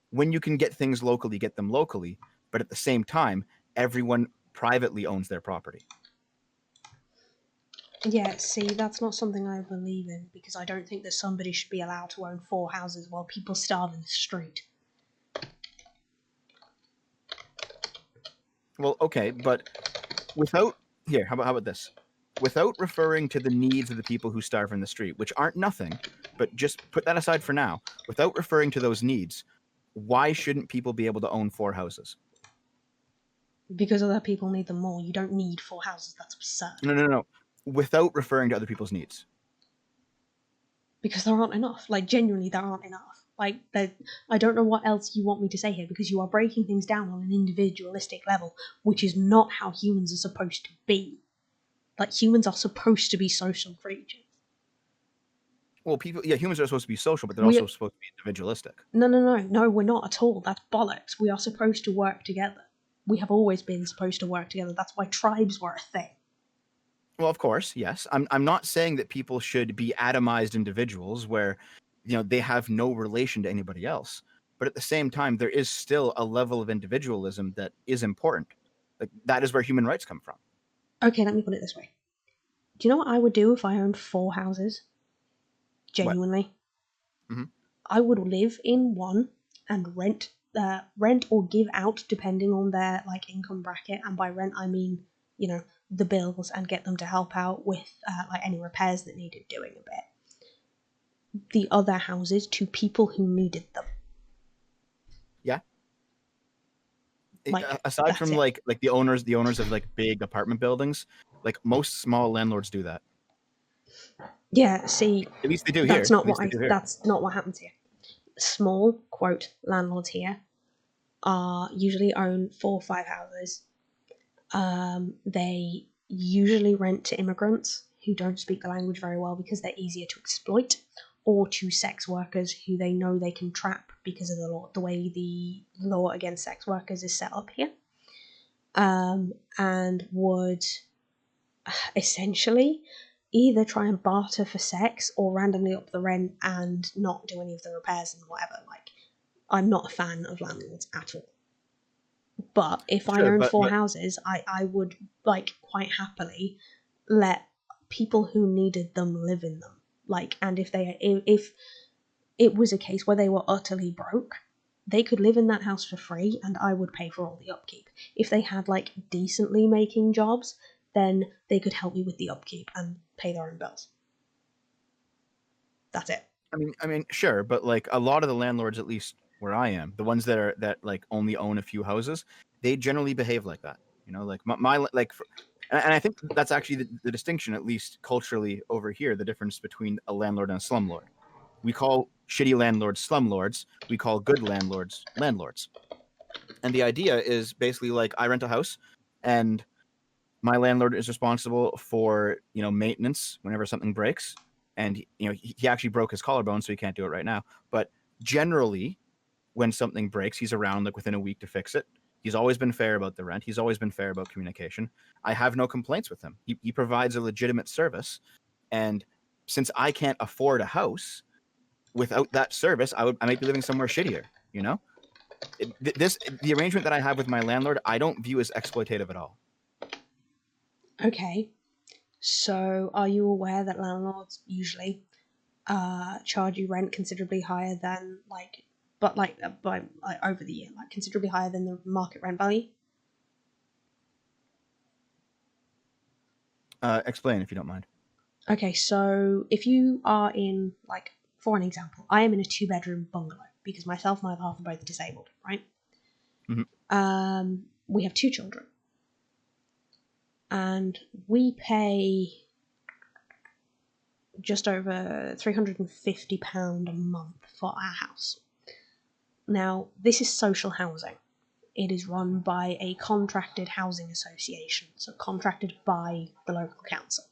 when you can get things locally, get them locally, but at the same time, everyone privately owns their property. Yeah, see, that's not something I believe in, because I don't think that somebody should be allowed to own 4 houses while people starve in the street. Well, okay, but without here, how about this? Without referring to the needs of the people who starve in the street, which aren't nothing, but just put that aside for now. Without referring to those needs, why shouldn't people be able to own 4 houses? Because other people need them more. You don't need 4 houses. That's absurd. No. Without referring to other people's needs. Because there aren't enough. Like, genuinely, there aren't enough. Like, I don't know what else you want me to say here, because you are breaking things down on an individualistic level, which is not how humans are supposed to be. Like, humans are supposed to be social creatures. Well, humans are supposed to be social, but they're also supposed to be individualistic. No, we're not at all. That's bollocks. We are supposed to work together. We have always been supposed to work together. That's why tribes were a thing. Well, of course, yes. I'm not saying that people should be atomized individuals where, they have no relation to anybody else. But at the same time, there is still a level of individualism that is important. Like, that is where human rights come from. Okay, let me put it this way. Do you know what I would do if I owned 4 houses? Genuinely. Mm-hmm. I would live in one and rent or give out depending on their like income bracket, and by rent I mean the bills, and get them to help out with like any repairs that needed doing a bit. The other houses to people who needed them. Yeah. Like, aside from like the owners of like big apartment buildings, like most small landlords do that. Yeah, see, at least they do that's here. That's not what happens here. Small quote landlords here usually own 4 or 5 houses. They usually rent to immigrants who don't speak the language very well because they're easier to exploit, or to sex workers who they know they can trap because of the way the law against sex workers is set up here, and would essentially either try and barter for sex or randomly up the rent and not do any of the repairs and whatever. Like, I'm not a fan of landlords at all. But if I owned 4 houses, I would like quite happily let people who needed them live in them. Like, and if it was a case where they were utterly broke, they could live in that house for free and I would pay for all the upkeep. If they had like decently making jobs, then they could help me with the upkeep and pay their own bills. That's it. I mean, sure, but like a lot of the landlords, at least where I am, the ones that like only own a few houses, they generally behave like that. Like and I think that's actually the distinction, at least culturally over here, the difference between a landlord and a slumlord. We call shitty landlords slumlords. We call good landlords landlords. And the idea is basically like, I rent a house and my landlord is responsible for, maintenance whenever something breaks. And, he actually broke his collarbone, so he can't do it right now. But generally, when something breaks, he's around like within a week to fix it. He's always been fair about the rent. He's always been fair about communication. I have no complaints with him. He provides a legitimate service. And since I can't afford a house, without that service, I might be living somewhere shittier, the arrangement that I have with my landlord, I don't view as exploitative at all. Okay. So, are you aware that landlords usually charge you rent considerably higher than by over the year, like considerably higher than the market rent value? Explain if you don't mind. Okay, so if you are in, like, for an example, I am in a 2-bedroom bungalow because myself and my other half are both disabled, right? Mm-hmm. We have 2 children. And we pay just over £350 a month for our house. Now, this is social housing. It is run by a contracted housing association, so contracted by the local council.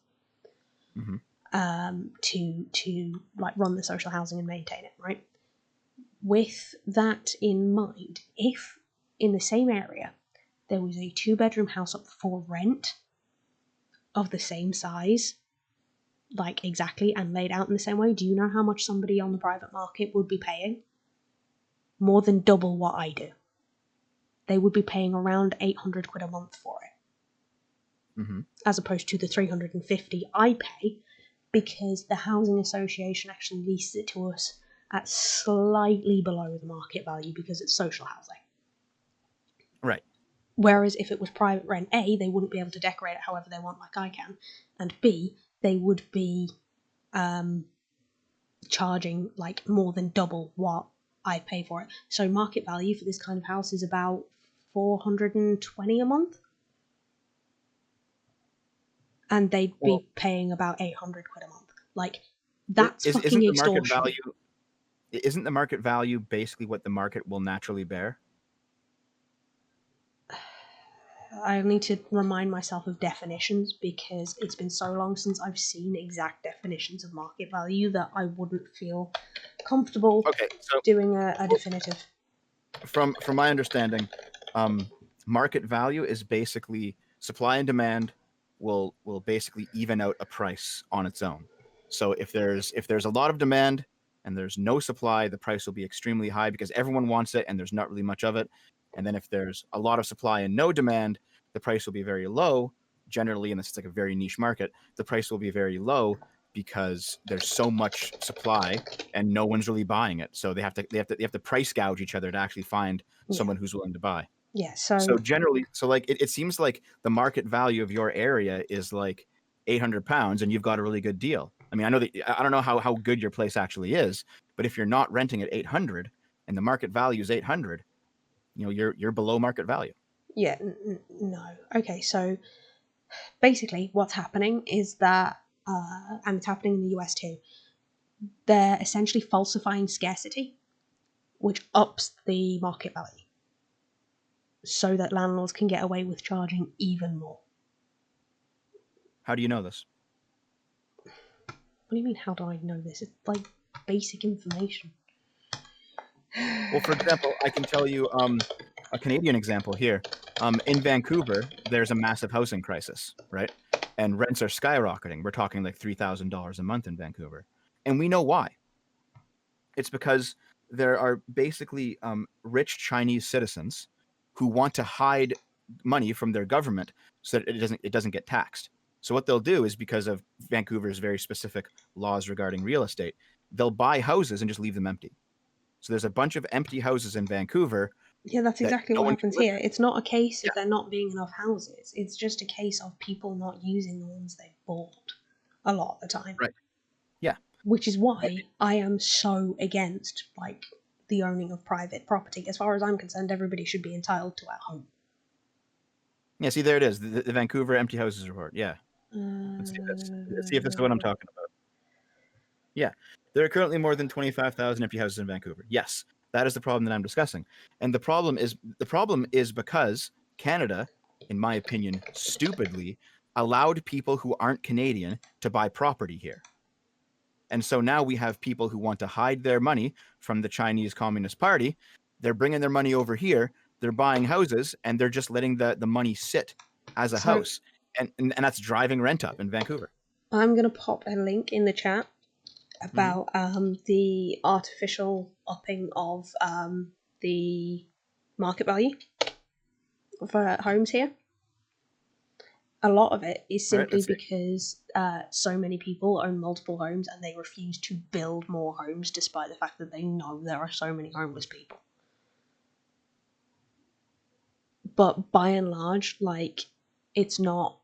Mm-hmm. To like run the social housing and maintain it, right? With that in mind, if in the same area there was a 2-bedroom house up for rent of the same size, like exactly, and laid out in the same way, do you know how much somebody on the private market would be paying? More than double what I do. They would be paying around 800 quid a month for it, as opposed to the 350 I pay, because the housing association actually leases it to us at slightly below the market value because it's social housing. Right. Whereas if it was private rent, A, they wouldn't be able to decorate it however they want like I can, and B, they would be charging like more than double what I pay for it. So market value for this kind of house is about 420 a month. And they'd be paying about 800 quid a month. Like, that's fucking extortion. Isn't the market value basically what the market will naturally bear? I need to remind myself of definitions because it's been so long since I've seen exact definitions of market value that I wouldn't feel comfortable doing a definitive. From my understanding, market value is basically supply and demand will basically even out a price on its own. So if there's a lot of demand and there's no supply, the price will be extremely high because everyone wants it and there's not really much of it. And then if there's a lot of supply and no demand, the price will be very low. Generally, and this is like a very niche market, the price will be very low because there's so much supply and no one's really buying it. So they have to price gouge each other to actually find someone who's willing to buy. Yeah. So generally, like it seems like the market value of your area is like £800 and you've got a really good deal. I mean, I don't know how good your place actually is, but if you're not renting at 800 and the market value is 800, you're below market value. Yeah, no. Okay, so basically what's happening is that, and it's happening in the US too, they're essentially falsifying scarcity, which ups the market value so that landlords can get away with charging even more. How do you know this? What do you mean, how do I know this? It's like basic information. Well, for example, I can tell you a Canadian example here. In Vancouver, there's a massive housing crisis, right? And rents are skyrocketing. We're talking like $3,000 a month in Vancouver. And we know why. It's because there are basically rich Chinese citizens who want to hide money from their government so that it doesn't get taxed. So what they'll do is, because of Vancouver's very specific laws regarding real estate, they'll buy houses and just leave them empty. So there's a bunch of empty houses in Vancouver. Yeah, that's exactly what happens here. It's not a case of there not being enough houses. It's just a case of people not using the ones they've bought a lot of the time. Right. Yeah. Which is why I am so against like the owning of private property. As far as I'm concerned, everybody should be entitled to a home. Yeah, see, there it is. The Vancouver Empty Houses Report. Yeah. Let's see if this is what I'm talking about. Yeah. There are currently more than 25,000 empty houses in Vancouver. Yes, that is the problem that I'm discussing. And the problem is because Canada, in my opinion, stupidly allowed people who aren't Canadian to buy property here. And so now we have people who want to hide their money from the Chinese Communist Party. They're bringing their money over here. They're buying houses, and they're just letting the money sit as a house. And that's driving rent up in Vancouver. I'm going to pop a link in the chat about the artificial upping of the market value for homes here. A lot of it is simply because so many people own multiple homes and they refuse to build more homes despite the fact that they know there are so many homeless people. But by and large, like, it's not,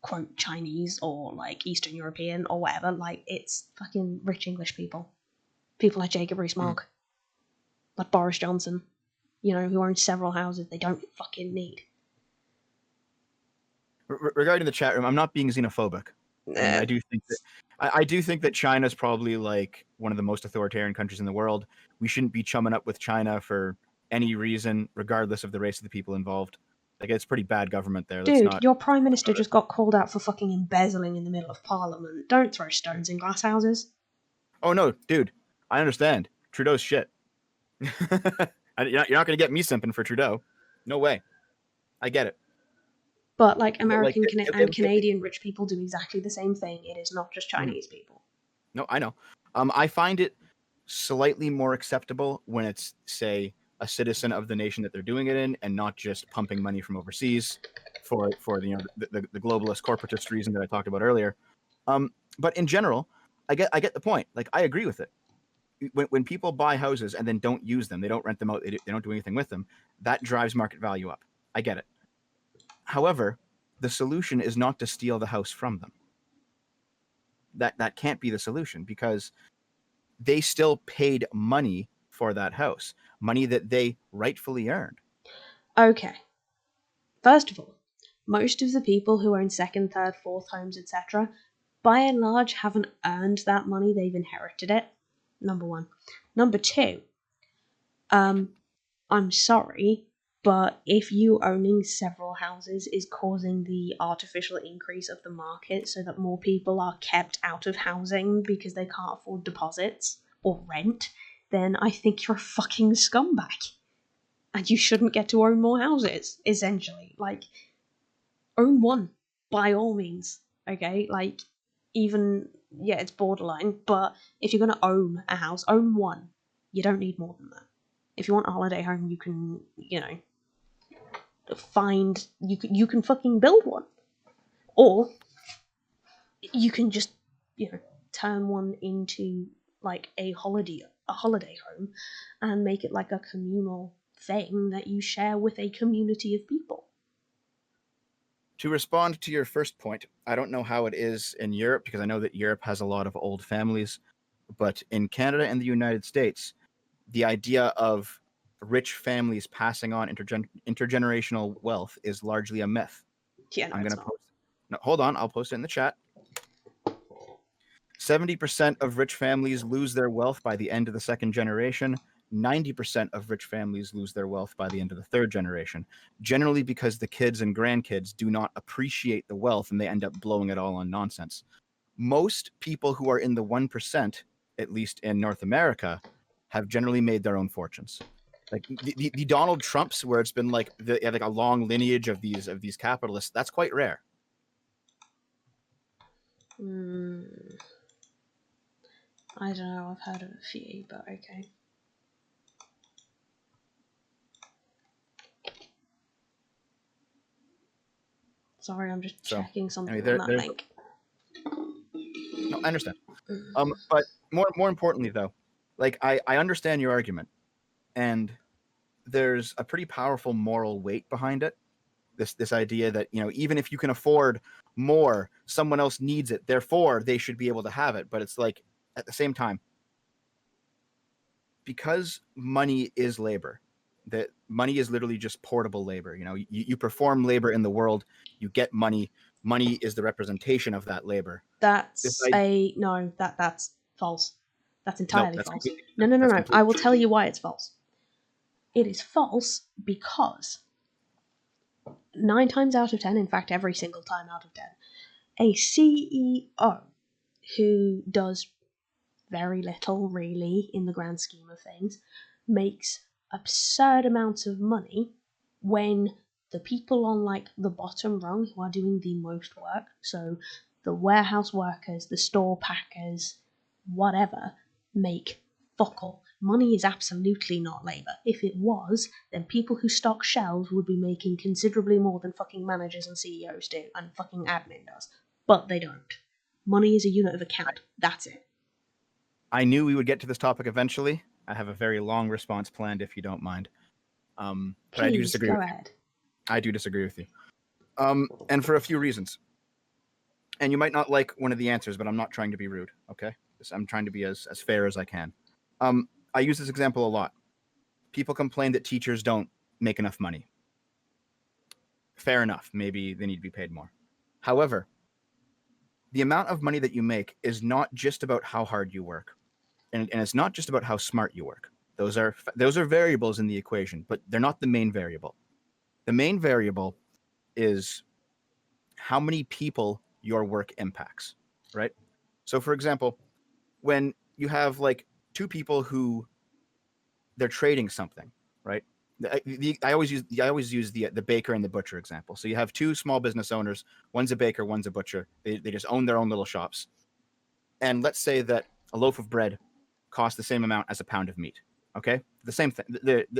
quote, Chinese or, like, Eastern European or whatever. Like, it's fucking rich English people. People like Jacob Rees-Mogg. Like Boris Johnson, who own several houses they don't fucking need. Regarding the chat room, I'm not being xenophobic. I do think that China's probably like one of the most authoritarian countries in the world. We shouldn't be chumming up with China for any reason, regardless of the race of the people involved. Like, it's pretty bad government there. Dude, your prime minister just got called out for fucking embezzling in the middle of Parliament. Don't throw stones in glass houses. Oh no, dude, I understand. Trudeau's shit. You're not going to get me simping for Trudeau. No way. I get it. But like American and Canadian rich people do exactly the same thing. It is not just Chinese people. No, I know. I find it slightly more acceptable when it's, say, a citizen of the nation that they're doing it in, and not just pumping money from overseas for the globalist corporatist reason that I talked about earlier. But in general, I get the point. Like, I agree with it. When people buy houses and then don't use them, they don't rent them out, they don't do anything with them, that drives market value up. I get it. However, the solution is not to steal the house from them. That can't be the solution, because they still paid money for that house, money that they rightfully earned. Okay. First of all, most of the people who own second, third, fourth homes, etc., by and large haven't earned that money, they've inherited it. Number one. Number two, I'm sorry, but if you owning several houses is causing the artificial increase of the market so that more people are kept out of housing because they can't afford deposits or rent, then I think you're a fucking scumbag. And you shouldn't get to own more houses, essentially. Like, own one, by all means, okay? Like, even, yeah, it's borderline, but if you're going to own a house, own one. You don't need more than that. If you want a holiday home, you can, you can fucking build one. Or you can just, turn one into, like, a holiday home and make it like a communal thing that you share with a community of people. To respond to your first point, I don't know how it is in Europe, because I know that Europe has a lot of old families, but in Canada and the United States, the idea of rich families passing on intergenerational wealth is largely a myth. Yeah, no, I'm it's going to not. post. No, hold on, I'll post it in the chat. 70% of rich families lose their wealth by the end of the second generation. 90% of rich families lose their wealth by the end of the third generation, generally because the kids and grandkids do not appreciate the wealth and they end up blowing it all on nonsense. Most people who are in the 1%, at least in North America, have generally made their own fortunes. Like the Donald Trumps, where it's been like like a long lineage of these capitalists, that's quite rare. I don't know, I've heard of a few, but okay. Sorry, I'm just checking something on that link. No, I understand. But more importantly, though, like I understand your argument, and there's a pretty powerful moral weight behind it. This idea that, even if you can afford more, someone else needs it, therefore they should be able to have it. But it's like, at the same time, because money is labor, that money is literally just portable labor. You perform labor in the world, you get money. Money is the representation of that labor. That's false. That's entirely false. No. I will tell you why it's false. It is false because 9 times out of 10, in fact, every single time out of 10, a CEO who does very little, really, in the grand scheme of things, makes absurd amounts of money when the people on, like, the bottom rung who are doing the most work, so the warehouse workers, the store packers, whatever, make fuck all. Money is absolutely not labor. If it was, then people who stock shelves would be making considerably more than fucking managers and CEOs do, and fucking admin does. But they don't. Money is a unit of account. That's it. I knew we would get to this topic eventually. I have a very long response planned, if you don't mind. But please, I do disagree. Go ahead. I do disagree with you. And for a few reasons. And you might not like one of the answers, but I'm not trying to be rude, okay? I'm trying to be as fair as I can. I use this example a lot. People complain that teachers don't make enough money. Fair enough. Maybe they need to be paid more. However, the amount of money that you make is not just about how hard you work. And it's not just about how smart you work. Those are variables in the equation, but they're not the main variable. The main variable is how many people your work impacts, right? So, for example, when you have like 2 people who they're trading something, right? I always use the baker and the butcher example. So you have 2 small business owners. One's a baker, one's a butcher. They just own their own little shops. And let's say that a loaf of bread costs the same amount as a pound of meat. Okay, the same thing.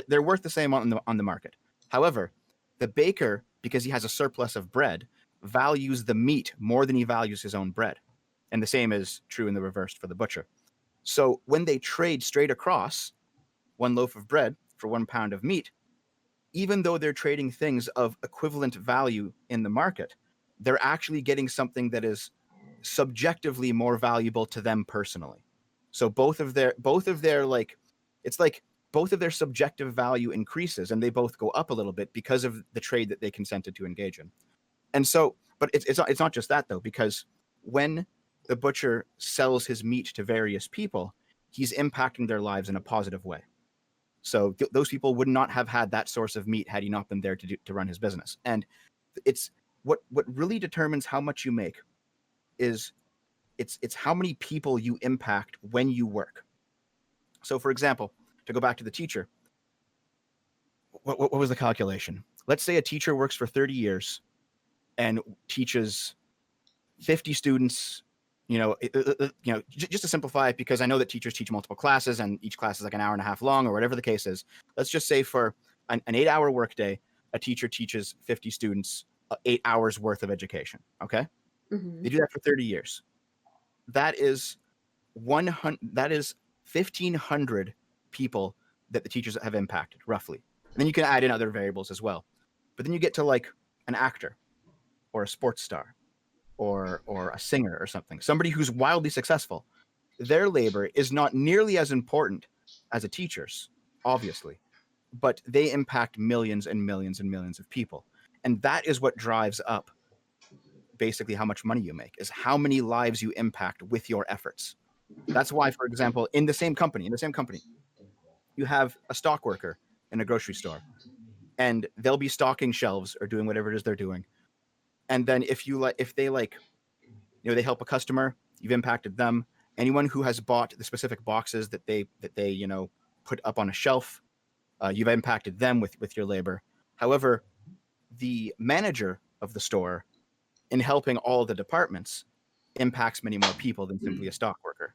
They're worth the same on the market. However, the baker, because he has a surplus of bread, values the meat more than he values his own bread, and the same is true in the reverse for the butcher. So when they trade straight across 1 loaf of bread for 1 pound of meat, even though they're trading things of equivalent value in the market, they're actually getting something that is subjectively more valuable to them personally. So both of their like, it's like both of their subjective value increases, and they both go up a little bit because of the trade that they consented to engage in. And so, but it's not just that though, because when the butcher sells his meat to various people, he's impacting their lives in a positive way. So those people would not have had that source of meat had he not been there to run his business. And it's what really determines how much you make is it's how many people you impact when you work. So, for example, to go back to the teacher, what was the calculation? Let's say a teacher works for 30 years and teaches 50 students. Just to simplify it, because I know that teachers teach multiple classes and each class is like an hour and a half long or whatever the case is. Let's just say for an 8-hour workday, a teacher teaches 50 students 8 hours worth of education. Okay, they do that for 30 years. That is 1,500 people that the teachers have impacted, roughly. And then you can add in other variables as well. But then you get to like an actor or a sports star or a singer or something, somebody who's wildly successful. Their labor is not nearly as important as a teacher's, obviously, but they impact millions and millions and millions of people. And that is what drives up basically how much money you make, is how many lives you impact with your efforts. That's why, for example, in the same company, you have a stock worker in a grocery store, and they'll be stocking shelves or doing whatever it is they're doing. And then if they help a customer, you've impacted them. Anyone who has bought the specific boxes that they put up on a shelf, you've impacted them with your labor. However, the manager of the store, in helping all the departments, impacts many more people than simply a stock worker.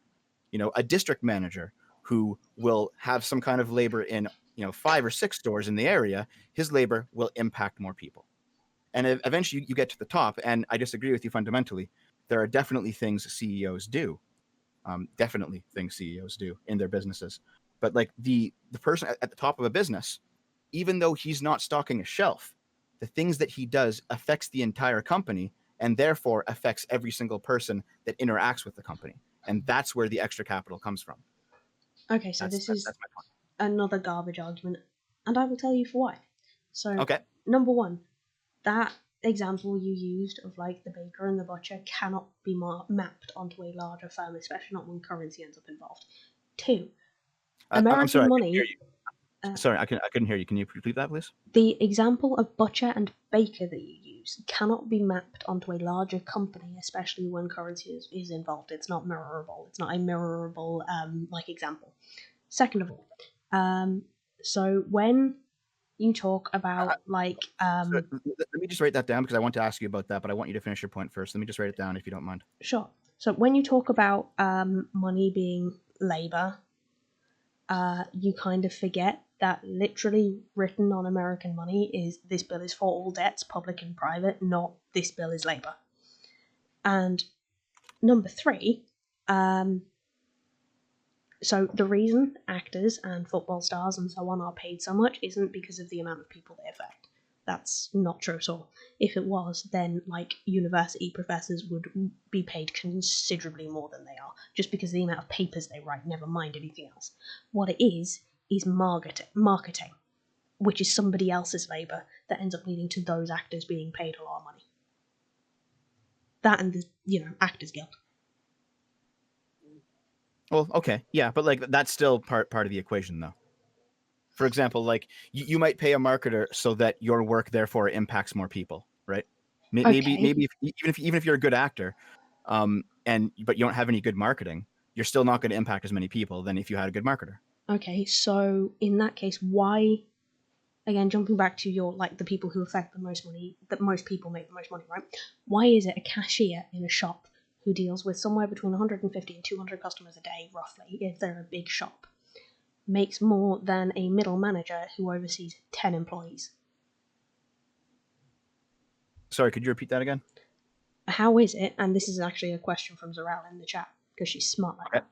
A district manager who will have some kind of labor in 5 or 6 stores in the area, his labor will impact more people. And eventually you get to the top, and I disagree with you fundamentally. There are definitely things CEOs do. Definitely things CEOs do in their businesses. But like the person at the top of a business, even though he's not stocking a shelf, the things that he does affects the entire company, and therefore affects every single person that interacts with the company. And that's where the extra capital comes from. Okay, so this is that's my point. Another garbage argument, and I will tell you for why. So, Okay. Number one, that example you used of like the baker and the butcher cannot be mapped onto a larger firm, especially not when currency ends up involved. 2, American I'm sorry, money. Sorry, I couldn't hear you. Can you repeat that, please? The example of butcher and baker that you use cannot be mapped onto a larger company, especially when currency is involved. It's not mirrorable. It's not a mirrorable example. Second of all, so when you talk about So let me just write that down, because I want to ask you about that, but I want you to finish your point first. Let me just write it down if you don't mind. Sure. So when you talk about money being labor, you kind of forget that literally written on American money is this bill is for all debts, public and private, not this bill is labor. And number 3, so the reason actors and football stars and so on are paid so much isn't because of the amount of people they affect. That's not true at all. If it was, then like university professors would be paid considerably more than they are, just because of the amount of papers they write, never mind anything else. What it is marketing, which is somebody else's labour that ends up leading to those actors being paid a lot of money. That and the Actors Guild. Well, okay, yeah, but like that's still part of the equation, though. For example, like you might pay a marketer so that your work therefore impacts more people, right? Maybe even if you're a good actor, but you don't have any good marketing, you're still not going to impact as many people than if you had a good marketer. Okay, so in that case, why? Again, jumping back to your the people who affect the most money, that most people make the most money, right? Why is it a cashier in a shop who deals with somewhere between 150 and 200 customers a day, roughly, if they're a big shop, makes more than a middle manager who oversees 10 employees? Sorry, could you repeat that again? How is it, and this is actually a question from Zarel in the chat, because she's smart like that,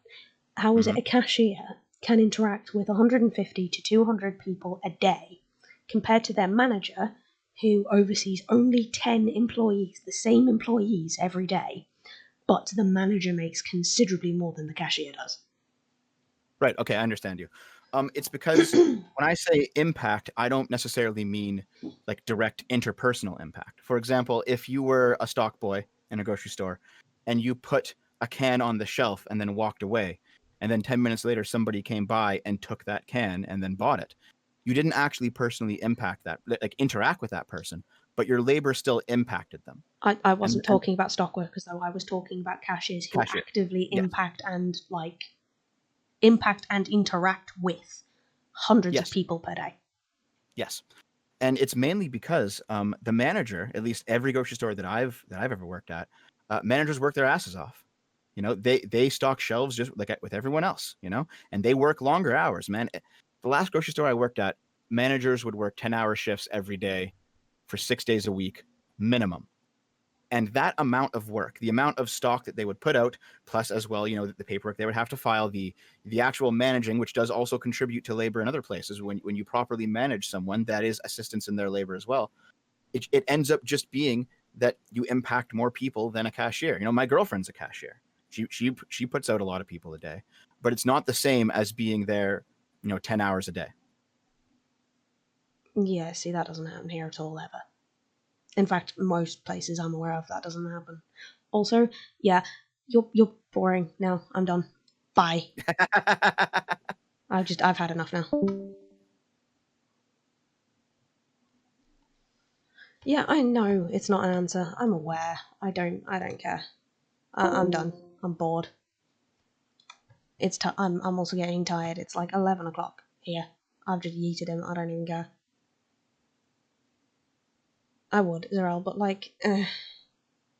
how is it a cashier can interact with 150 to 200 people a day compared to their manager, who oversees only 10 employees, the same employees every day, but the manager makes considerably more than the cashier does. Right. Okay, I understand you. It's because when I say impact, I don't necessarily mean like direct interpersonal impact. For example, if you were a stock boy in a grocery store and you put a can on the shelf and then walked away, and then 10 minutes later somebody came by and took that can and then bought it, you didn't actually personally impact that, like interact with that person, but your labor still impacted them. I wasn't And talking about stock workers, though. I was talking about cashiers who cashier, actively yes, impact and interact with hundreds of yes, people per day. yes. And it's mainly because the manager, at least every grocery store that I've ever worked at, managers work their asses off. You know, they stock shelves just like with everyone else. You know, and they work longer hours. Man, the last grocery store I worked at, managers would work 10-hour shifts every day for 6 days a week minimum. And that amount of work, the amount of stock that they would put out, plus as well, you know, the paperwork they would have to file, the actual managing, which does also contribute to labor in other places. When you properly manage someone, that is assistance in their labor as well. It ends up just being that you impact more people than a cashier. You know, my girlfriend's a cashier. She puts out a lot of people a day, but it's not the same as being there, you know, 10 hours a day. Yeah, see, that doesn't happen here at all, ever. In fact, most places I'm aware of, that doesn't happen. Also, yeah, you're boring. No, I'm done. Bye. I've had enough now. Yeah, I know it's not an answer. I'm aware. I don't care. I'm done. I'm bored. I'm also getting tired. It's like 11 o'clock here. I've just yeeted him. I don't even care. I would, Zarel, but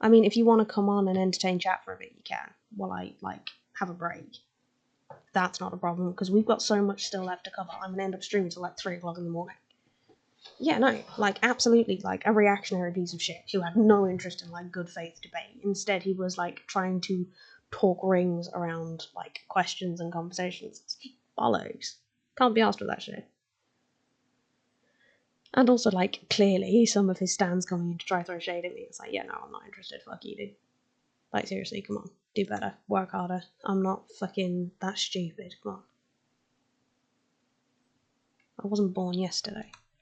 I mean, if you want to come on and entertain chat for a bit, you can. While I have a break. That's not a problem because we've got so much still left to cover. I'm gonna end up streaming till like 3 o'clock in the morning. Yeah, no, absolutely, a reactionary piece of shit who had no interest in good faith debate. Instead, he was trying to talk rings around questions and conversations. It's just bollocks. Can't be asked with that shit. And also, clearly, some of his stands coming in to try throw shade at me. It's yeah, no, I'm not interested. Fuck you, dude. Seriously, come on. Do better. Work harder. I'm not fucking that stupid. Come on. I wasn't born yesterday.